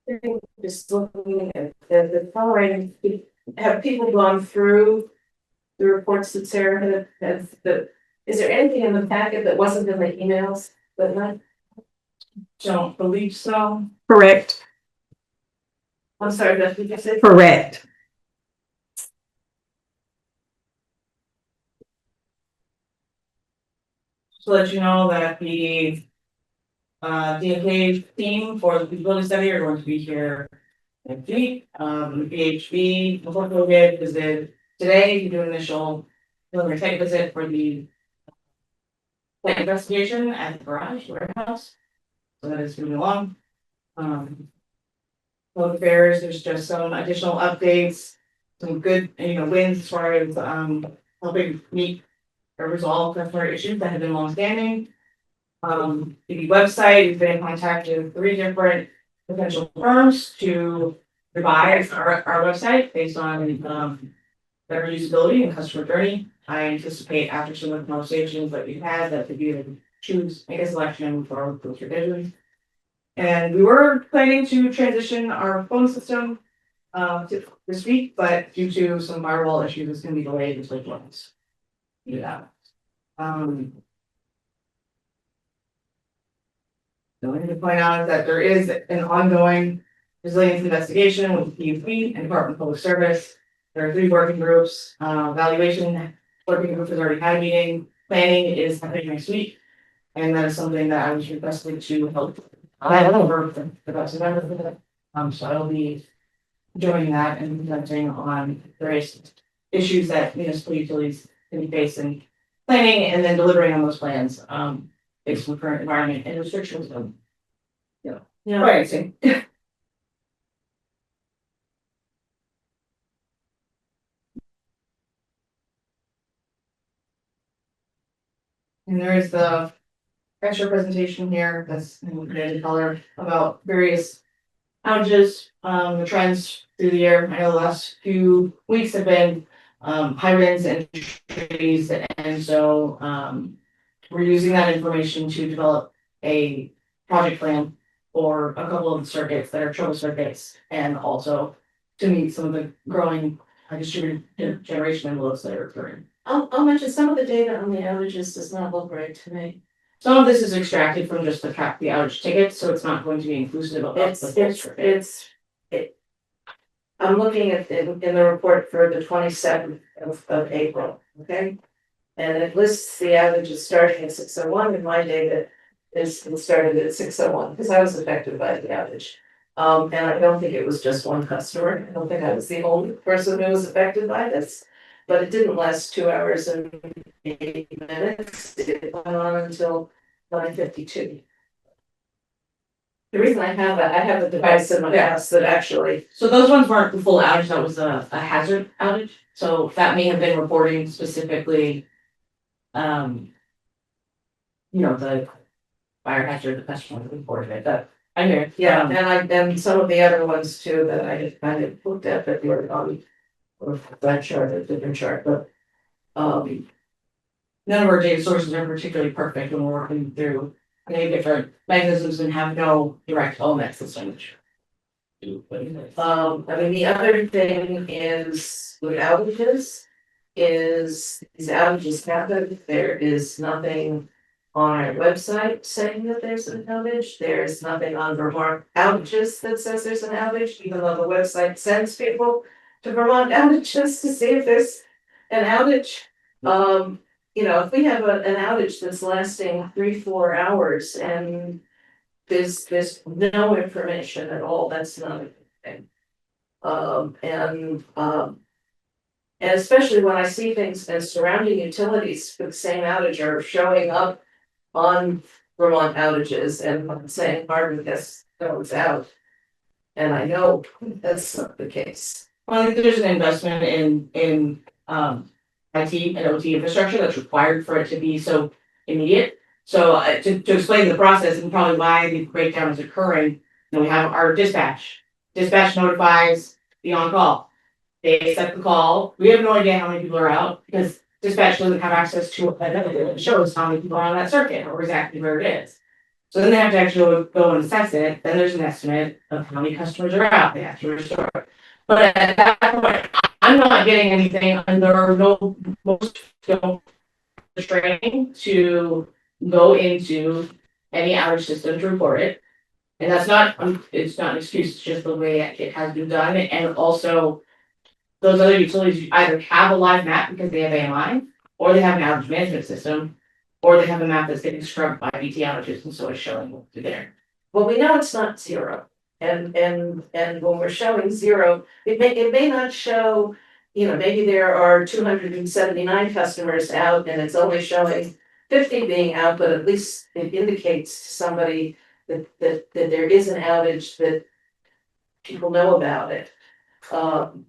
I think just looking at the following, have people gone through the reports that Sarah had, is there anything in the packet that wasn't in the emails, but not? Don't believe so. Correct, I'm sorry, Beth, did you say? correct. To let you know that the DFA team for the feasibility study are going to be here next week. BHB, before COVID, visited today to do an initial preliminary site visit for the site investigation at the garage warehouse. So that is moving along. Both affairs, there's just some additional updates, some good, wins as far as helping meet or resolve customer issues that have been longstanding. The website, we've been in contact with 3 different potential firms to revise our website based on better usability and customer journey. I anticipate after some of the conversations that we've had that to be able to choose, make a selection for those revisions. And we were planning to transition our phone system this week, but due to some firewall issues, it's gonna be delayed until once. Yeah. The only thing to point out is that there is an ongoing resilience investigation with PUP and Department of Public Service. There are 3 working groups, evaluation working group has already had a meeting, planning is happening next week. And that is something that I was requested to help. I over the rest of them. So I'll be joining that and presenting on various issues that municipal utilities can be facing. Planning and then delivering on those plans, based on the current environment and restrictions of. Yeah, Financing. And there is the extra presentation here that's in red color about various outages, the trends through the year. I know the last few weeks have been high winds and trees, and so we're using that information to develop a project plan for a couple of the circuits that are trouble circuits, and also to meet some of the growing distributed generation envelopes that are occurring. I'll mention some of the data on the outages does not look right to me. Some of this is extracted from just the outage tickets, so it's not going to be inclusive of. I'm looking at in the report for the 27th of April, okay? And it lists the outages starting at 6:01, and my data is it started at 6:01, because I was affected by the outage. And I don't think it was just one customer, I don't think I was the only person who was affected by this. But it didn't last 2 hours and 8 minutes, it went on until 9:52. The reason I have a device in my house that actually. So those ones weren't the full outage, that was a hazard outage, so that may have been reporting specifically. The fire hazard, the customer reported it, but I hear. Yeah, and some of the other ones too that I had kind of looked at that were on. Or that chart, a different chart, but. None of our data sources are particularly perfect when we're working through many different mechanisms and have no direct OMS system, which. I mean, the other thing is with outages. Is these outages happen, there is nothing on our website saying that there's an outage, there's nothing on Vermont outages that says there's an outage, even though the website sends people to Vermont outages to see if there's an outage. If we have an outage that's lasting 3-4 hours and there's no information at all, that's not a good thing. And especially when I see things as surrounding utilities for the same outage are showing up on Vermont outages and saying Hardwick goes out. And I know that's not the case. Well, I think there's an investment in IT and OT infrastructure that's required for it to be so immediate. So to explain the process and probably why the breakdown is occurring, we have our dispatch. Dispatch notifies the on-call. They accept the call. We have no idea how many people are out because dispatch doesn't have access to it shows how many people are on that circuit or exactly where it is. So then they have to actually go and assess it. Then there's an estimate of how many customers are out. They have to restore it. But at that point, I'm not getting anything, and there are most don't training to go into any outage system to report it. And that's not, it's not an excuse, it's just the way it has been done. And also, those other utilities either have a live map because they have AMI, or they have an outage management system, or they have a map that's getting scrubbed by BT outages, and so it's showing through there. Well, we know it's not zero. And when we're showing zero, it may not show, maybe there are 279 customers out and it's only showing 50 being out, but at least it indicates to somebody that there is an outage, that people know about it. So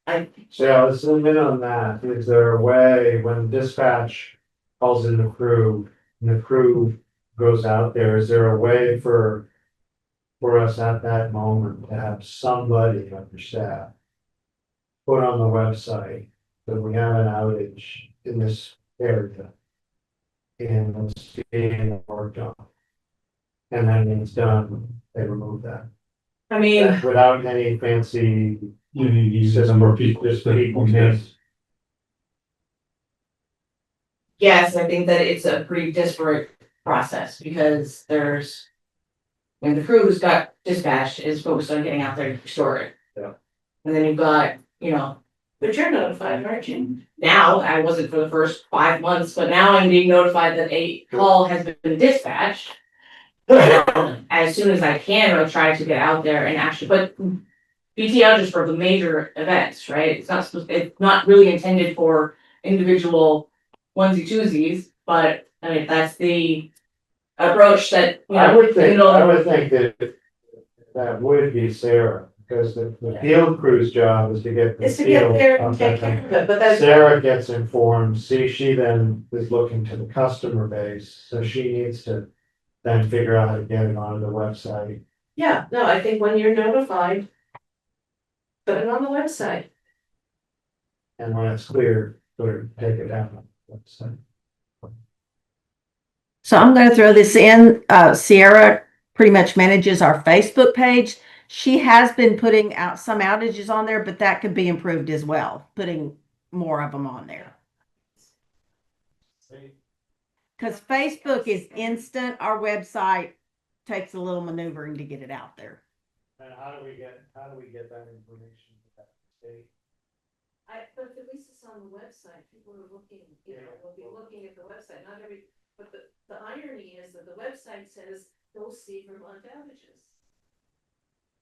yeah, let's zoom in on that. Is there a way when dispatch calls in the crew and the crew goes out there, is there a way for us at that moment to have somebody on your staff put on the website that we have an outage in this area and it's being worked on? And then when it's done, they remove that. I mean, Without any fancy You need to use a number of people, just the people, yes. yes, I think that it's a pretty disparate process because there's. When the crew who's got dispatched is focused on getting out there to restore it. Yeah. And then you've got, But you're notified, aren't you? now, I wasn't for the first 5 months, but now I'm being notified that a call has been dispatched. As soon as I can, I'll try to get out there and actually, but BT outages for the major events, right? It's not really intended for individual onesie twosies, but I mean, that's the approach that, I would think that that would be Sarah, because the field crew's job is to get the It's to get field there up and take and care running. of it, but that's. Sarah gets informed, she then is looking to the customer base, so she needs to then figure out how to get it onto the website. Yeah, no, I think when you're notified, put it on the website. And when it's clear, take it down on the website. So I'm gonna throw this in. Sierra pretty much manages our Facebook page. She has been putting out some outages on there, but that could be improved as well, putting more of them on there. Because Facebook is instant, our website takes a little maneuvering to get it out there. And how do we get that information to that state? But at least it's on the website, people are looking, will be looking at the website, not every, but the irony is that the website says, go see Vermont outages.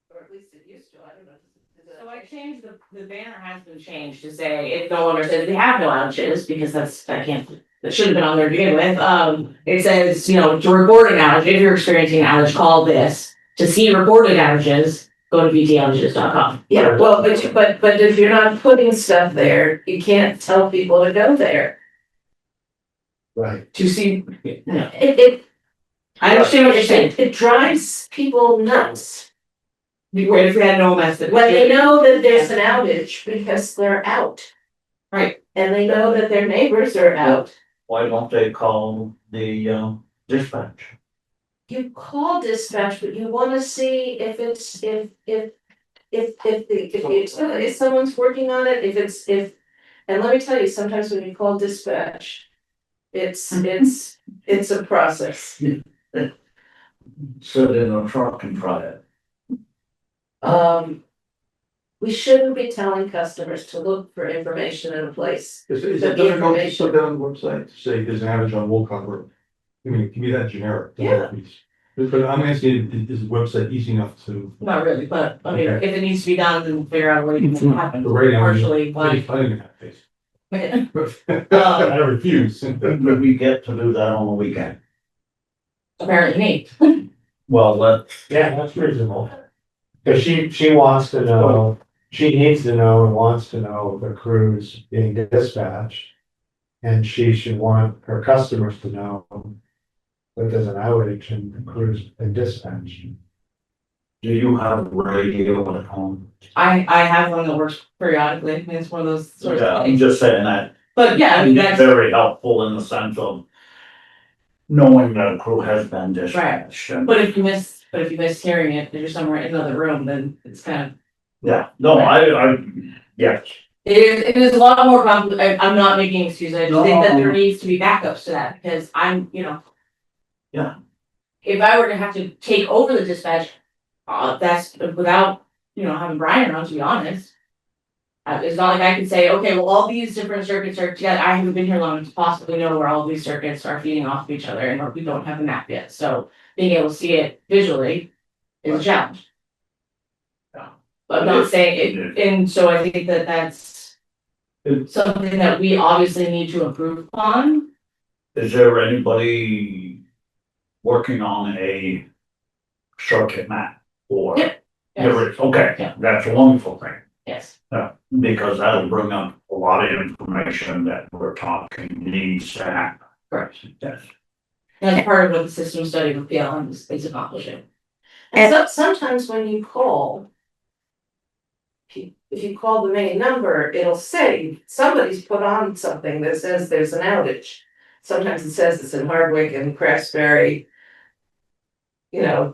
Or at least it used to, I don't know. So I changed the banner has been changed to say it no longer says they have no outages because that should have been on there to begin with. It says, to report an outage, if you're experiencing an outage, call this. To see reported outages, go to vtoutages.com. Yeah, well, but if you're not putting stuff there, you can't tell people to go there. Right. To see, It I understand what you're saying. it drives people nuts If we had no message. when they know that there's an outage because they're out. Right. And they know that their neighbors are out. Why don't they call the dispatch? You call dispatch, but you wanna see if it's, if someone's working on it, and let me tell you, sometimes when you call dispatch, it's a process. Sit in a truck and try it. We shouldn't be telling customers to look for information in a place. Is The it difficult to information. put that on the website, to say there's an outage on Wolcott Road? I mean, it can be that generic. Yeah. But I'm asking, is the website easy enough to? Not really, but I mean, Okay. if it needs to be done, then figure out a way to make it happen. But right now, Partially, I why? didn't have face. Um, I refuse. Could we get to do that on the weekend? apparently me. Well, Yeah, that's reasonable. Cause she wants to know, she needs to know and wants to know if the crew's being dispatched. And she should want her customers to know that there's an outage in cruise and dispatch. Do you have a radio at home? I have one that works periodically, I mean, it's one of those sorts Yeah, of I'm things, just saying that. but yeah, I mean, that's. Very helpful in the sense of knowing that a crew has been dispatched. and- But if you miss hearing it, if you're somewhere in another room, then it's kind of, Yeah, no, yes, it is a lot more complicated. I'm not making excuses, I just think that there No. needs to be backups to that, because I'm, you know. Yeah. If I were to have to take over the dispatch, that's without, you know, having Brian around, to be honest. It's not like I can say, okay, well, all these different circuits are together, I haven't been here long enough to possibly know where all these circuits are feeding off of each other, and we don't have the map yet, so being able to see it visually is a challenge. But I'm not saying it, and so I think that that's something that we obviously need to improve upon. is there anybody working on a circuit map? Or? Yeah. There is, okay, Yeah. that's a wonderful thing, Yes, because that'll bring up a lot of information that we're talking needs to happen. correct. Yes. That's part of what the system study with PLM is accomplishing. And sometimes when you call. If you call the main number, it'll say somebody's put on something that says there's an outage. Sometimes it says it's in Hardwick and Craftsbury. You know,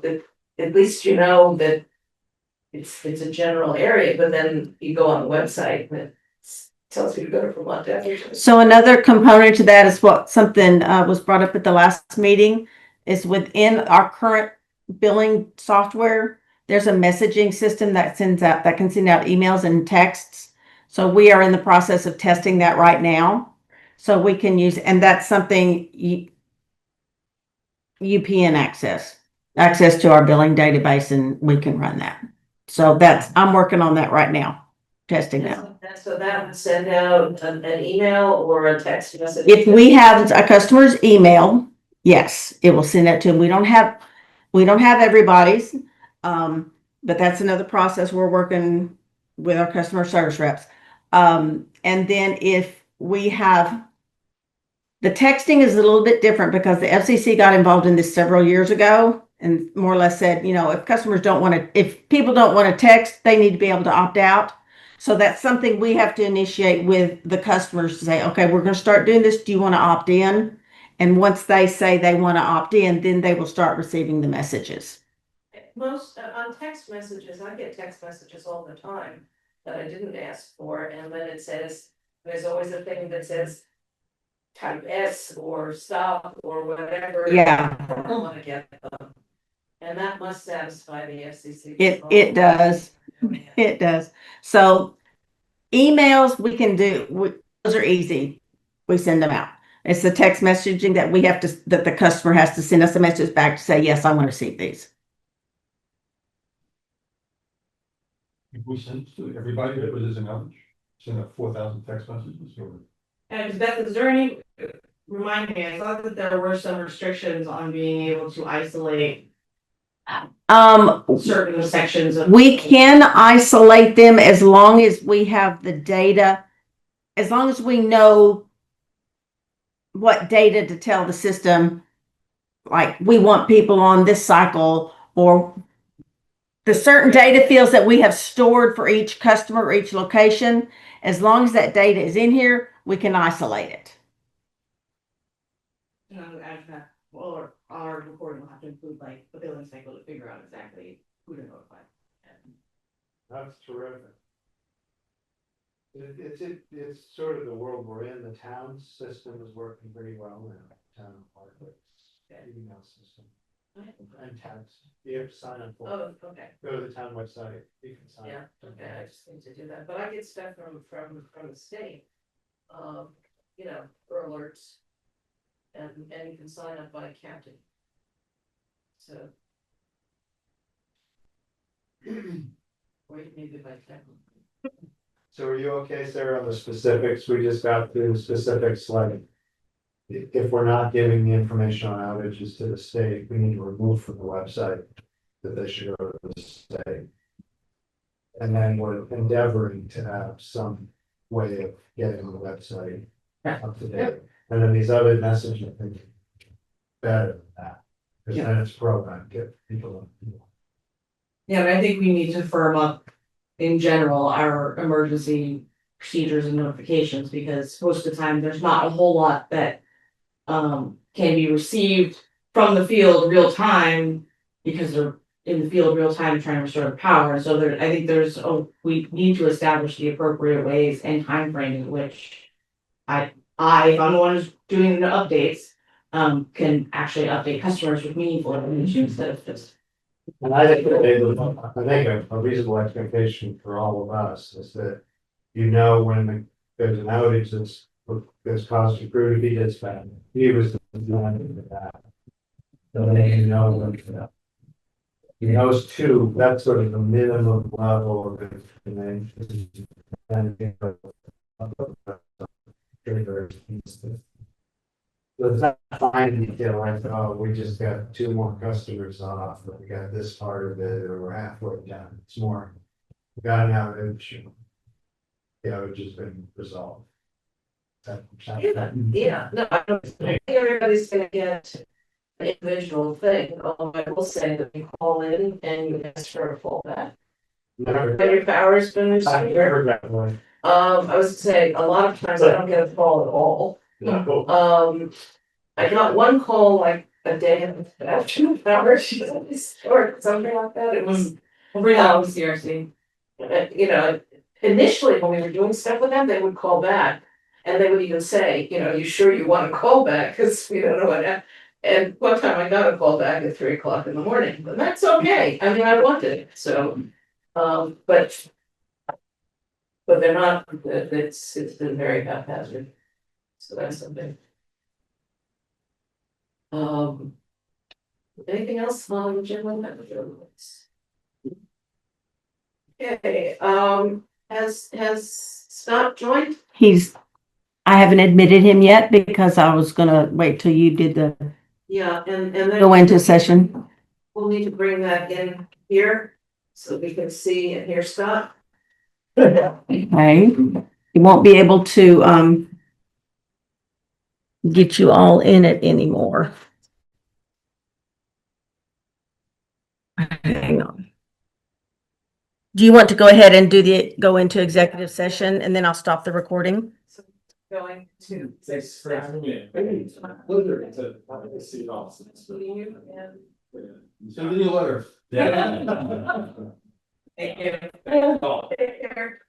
at least you know that it's a general area, but then you go on the website and it tells you to go to Vermont Avenue. So another component to that is what something was brought up at the last meeting is within our current billing software, there's a messaging system that can send out emails and texts. So we are in the process of testing that right now. So we can use, and that's something UPN access to our billing database, and we can run that. So I'm working on that right now, testing that. And so that would send out an email or a text message. If we have a customer's email, yes, it will send that to them. We don't have everybody's, but that's another process we're working with our customer service reps. And then if we have, the texting is a little bit different because the FCC got involved in this several years ago and more or less said, you know, if people don't want to text, they need to be able to opt out. So that's something we have to initiate with the customers to say, okay, we're going to start doing this. Do you want to opt in? And once they say they want to opt in, then they will start receiving the messages. Most, on text messages, I get text messages all the time that I didn't ask for, and then it says, there's always a thing that says type S or stop or whatever. Yeah. I don't wanna get them. And that must satisfy the FCC. It does. It does. So emails we can do, those are easy. We send them out. It's the text messaging that the customer has to send us a message back to say, yes, I want to receive these. If we send to everybody that was an outage, send out 4,000 text messages or. And Beth, is there any, remind me, I thought that there were some restrictions on being able to isolate certain sections of. We can isolate them as long as we have the data, as long as we know what data to tell the system, like we want people on this cycle or the certain data fields that we have stored for each customer or each location. As long as that data is in here, we can isolate it. Or our recording will have to include like the billing cycle to figure out exactly who to notify. That's terrific. It's sort of the world we're in. The town system is working pretty well now. Town of Hardwick, email system and text. You have to sign up for it. Oh, okay, Go to the town website. You can sign yeah, up. okay, I just need to do that, but I get stuff from the state. You know, for alerts. And you can sign up by county. So. Or maybe by county. So are you okay, Sarah, on the specifics? We just got through the specifics, like if we're not giving the information on outages to the state, we need to remove from the website that they should go to the state. And then we're endeavoring to have some way of getting on the website up to date. And then these other messages, I think, better than that. Because then it's programmed, get people. Yeah, and I think we need to firm up in general our emergency procedures and notifications, because most of the time there's not a whole lot that can be received from the field real time, because they're in the field real time trying to restore the power. So there, I think we need to establish the appropriate ways and timeframes in which if I'm the one who's doing the updates, can actually update customers with meaningful information instead of just. And I think a reasonable expectation for all of us is that, when there's an outage that's caused a crew to be dispatched, he was the one who did that. So they when he knows too, that's sort of the minimum level of information. And so it's not fine detail like, oh, we just got 2 more customers off, but we got this part of it, or we're halfway done. It's more, we got an outage. The outage has been resolved. Yeah, no, I don't think everybody's gonna get an individual thing. I will say that you call in and you ask for a fallback. Never, When your power's been I restored. never got one. I was saying, a lot of times I don't get a call at all. No. I got one call like a day after the power she's restored, something like that. It was, Bring that to CRC. Initially when we were doing stuff with them, they would call back. And they would even say, you sure you want to call back? Cause we don't know what. And one time I got a call back at 3 o'clock in the morning, but that's okay. I mean, I wanted it, so, but they're not, it's been very haphazard. So that's something. Anything else on general manager? Okay, has Scott joined? I haven't admitted him yet because I was gonna wait till you did the Yeah, and then. go into session. We'll need to bring that in here so we can see and hear Scott. Okay, he won't be able to get you all in it anymore. Hang on. Do you want to go ahead and go into executive session and then I'll stop the recording? So going to. Send me a letter. Thank you. Take care.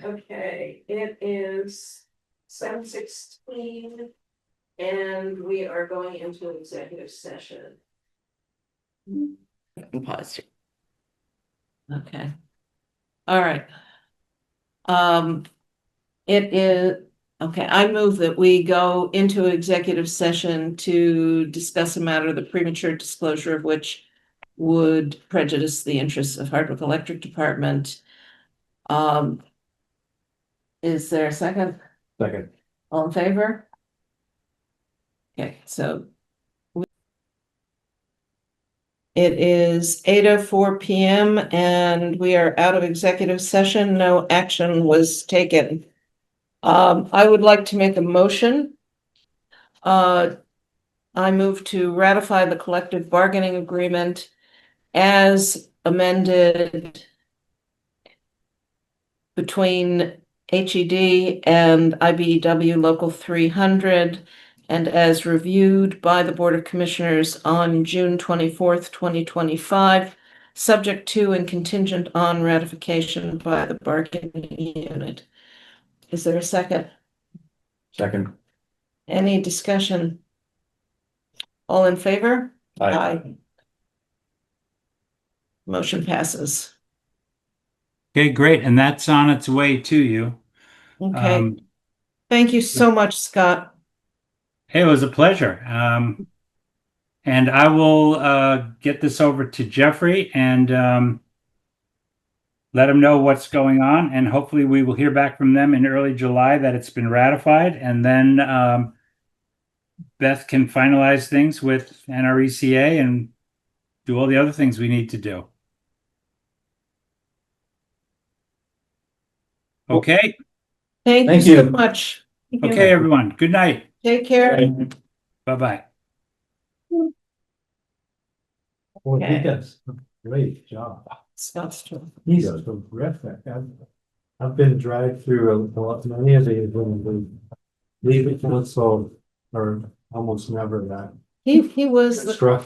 Okay, it is 7:16. And we are going into an executive session. Pause. Okay. All right. It is, okay, I move that we go into executive session to discuss a matter, the premature disclosure of which would prejudice the interests of Hardwick Electric Department. Is there a second? Second. All in favor? Okay, so it is 8:04 PM and we are out of executive session. No action was taken. I would like to make a motion. I move to ratify the collective bargaining agreement as amended between HED and IBEW Local 300 and as reviewed by the Board of Commissioners on June 24th, 2025, subject to and contingent on ratification by the bargaining unit. Is there a second? Second. Any discussion? All in favor? Aye. Motion passes. Okay, great. And that's on its way to you. Okay. Thank you so much, Scott. It was a pleasure. And I will get this over to Jeffrey and let him know what's going on. And hopefully we will hear back from them in early July that it's been ratified. And then Beth can finalize things with NRECA and do all the other things we need to do. Okay. Thank you Thank so you. much. Okay, everyone. Good night. Take care. Bye-bye. Well, he Okay. does a great job. Sounds true. He's terrific. I've been dragged through a lot, many of these when we leave it council or almost never that He was, struck.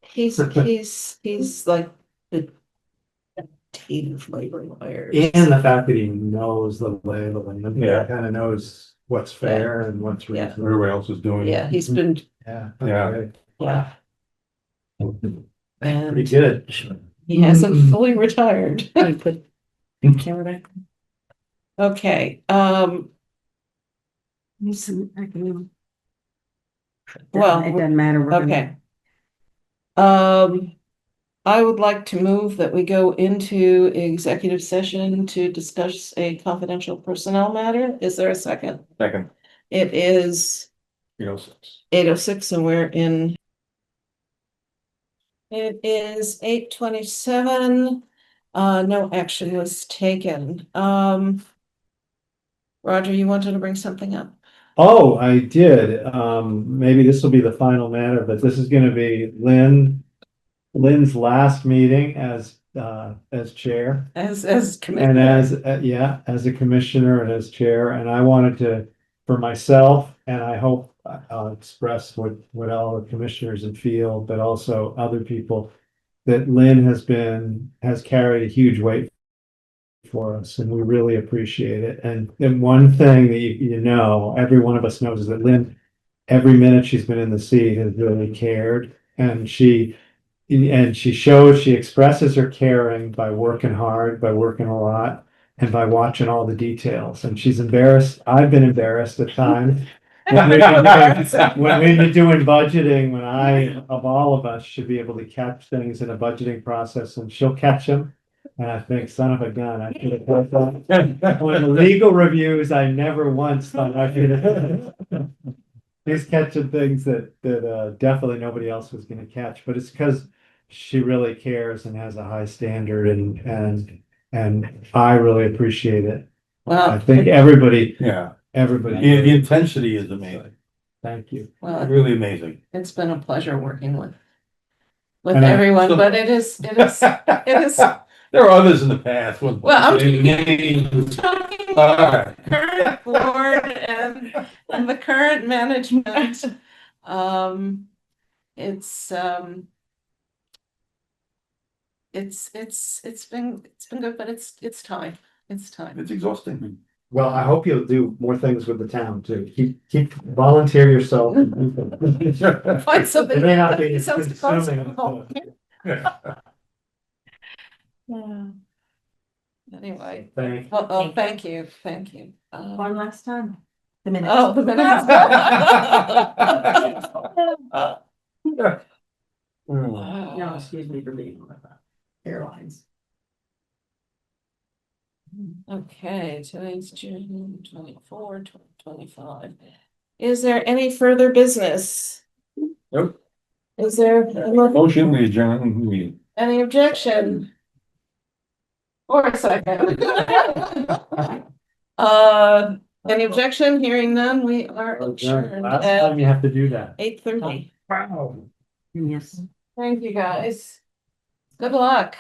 he's like the native labor lawyer. And the fact that he knows the lay of the land, Yeah. kind of knows what's fair and what's Yeah. reasonable. Everybody else is doing. Yeah, he's been, Yeah. Yeah. Okay. yeah. Pretty And good. he hasn't fully retired. Put camera back. Okay, Well, It doesn't matter. We're gonna- okay. I would like to move that we go into executive session to discuss a confidential personnel matter. Is there a second? Second, It is 8:06 and we're in. It is 8:27. No action was taken. Roger, you wanted to bring something up? Oh, I did. Maybe this will be the final matter, but this is gonna be Lynn's last meeting as chair. As And commissioner. as a commissioner and as chair, and I wanted to, for myself, and I hope I'll express what all the commissioners and feel, but also other people, that Lynn has carried a huge weight for us, and we really appreciate it. And one thing that you know, every one of us knows is that Lynn, every minute she's been in the seat has really cared, and she expresses her caring by working hard, by working a lot, and by watching all the details. And she's embarrassed. I've been embarrassed at times. When we've been doing budgeting, when of all of us, should be able to catch things in a budgeting process, and she'll catch them. And I think, son of a gun, I should have put that. When the legal reviews, I never once thought I should have. She's catching things that definitely nobody else was gonna catch, but it's because she really cares and has a high standard, and I really appreciate it. I Well, think everybody, yeah, everybody. the intensity is amazing, Thank you. well, really amazing. it's been a pleasure working with And I- everyone, but it is. There are others in the past. Well, I'm Names. talking All right. current board and the current management. It's been good, but it's time. It's time. It's exhausting. Well, I hope you'll do more things with the town too. Keep volunteer yourself. Find something. It may not be that sounds consuming. possible. Yeah. Anyway, Thank thank you. One last time. The minutes. Oh, the minutes. No, excuse me for being on that. Airlines. Okay, today's June 24, 2025. Is there any further business? Nope. Is there Motion, we adjourn the meeting. any objection? Or a second? Any objection? Hearing none, we are adjourned Last time at you have to do that. 8:30. Wow. Yes. Thank you, guys. Good luck.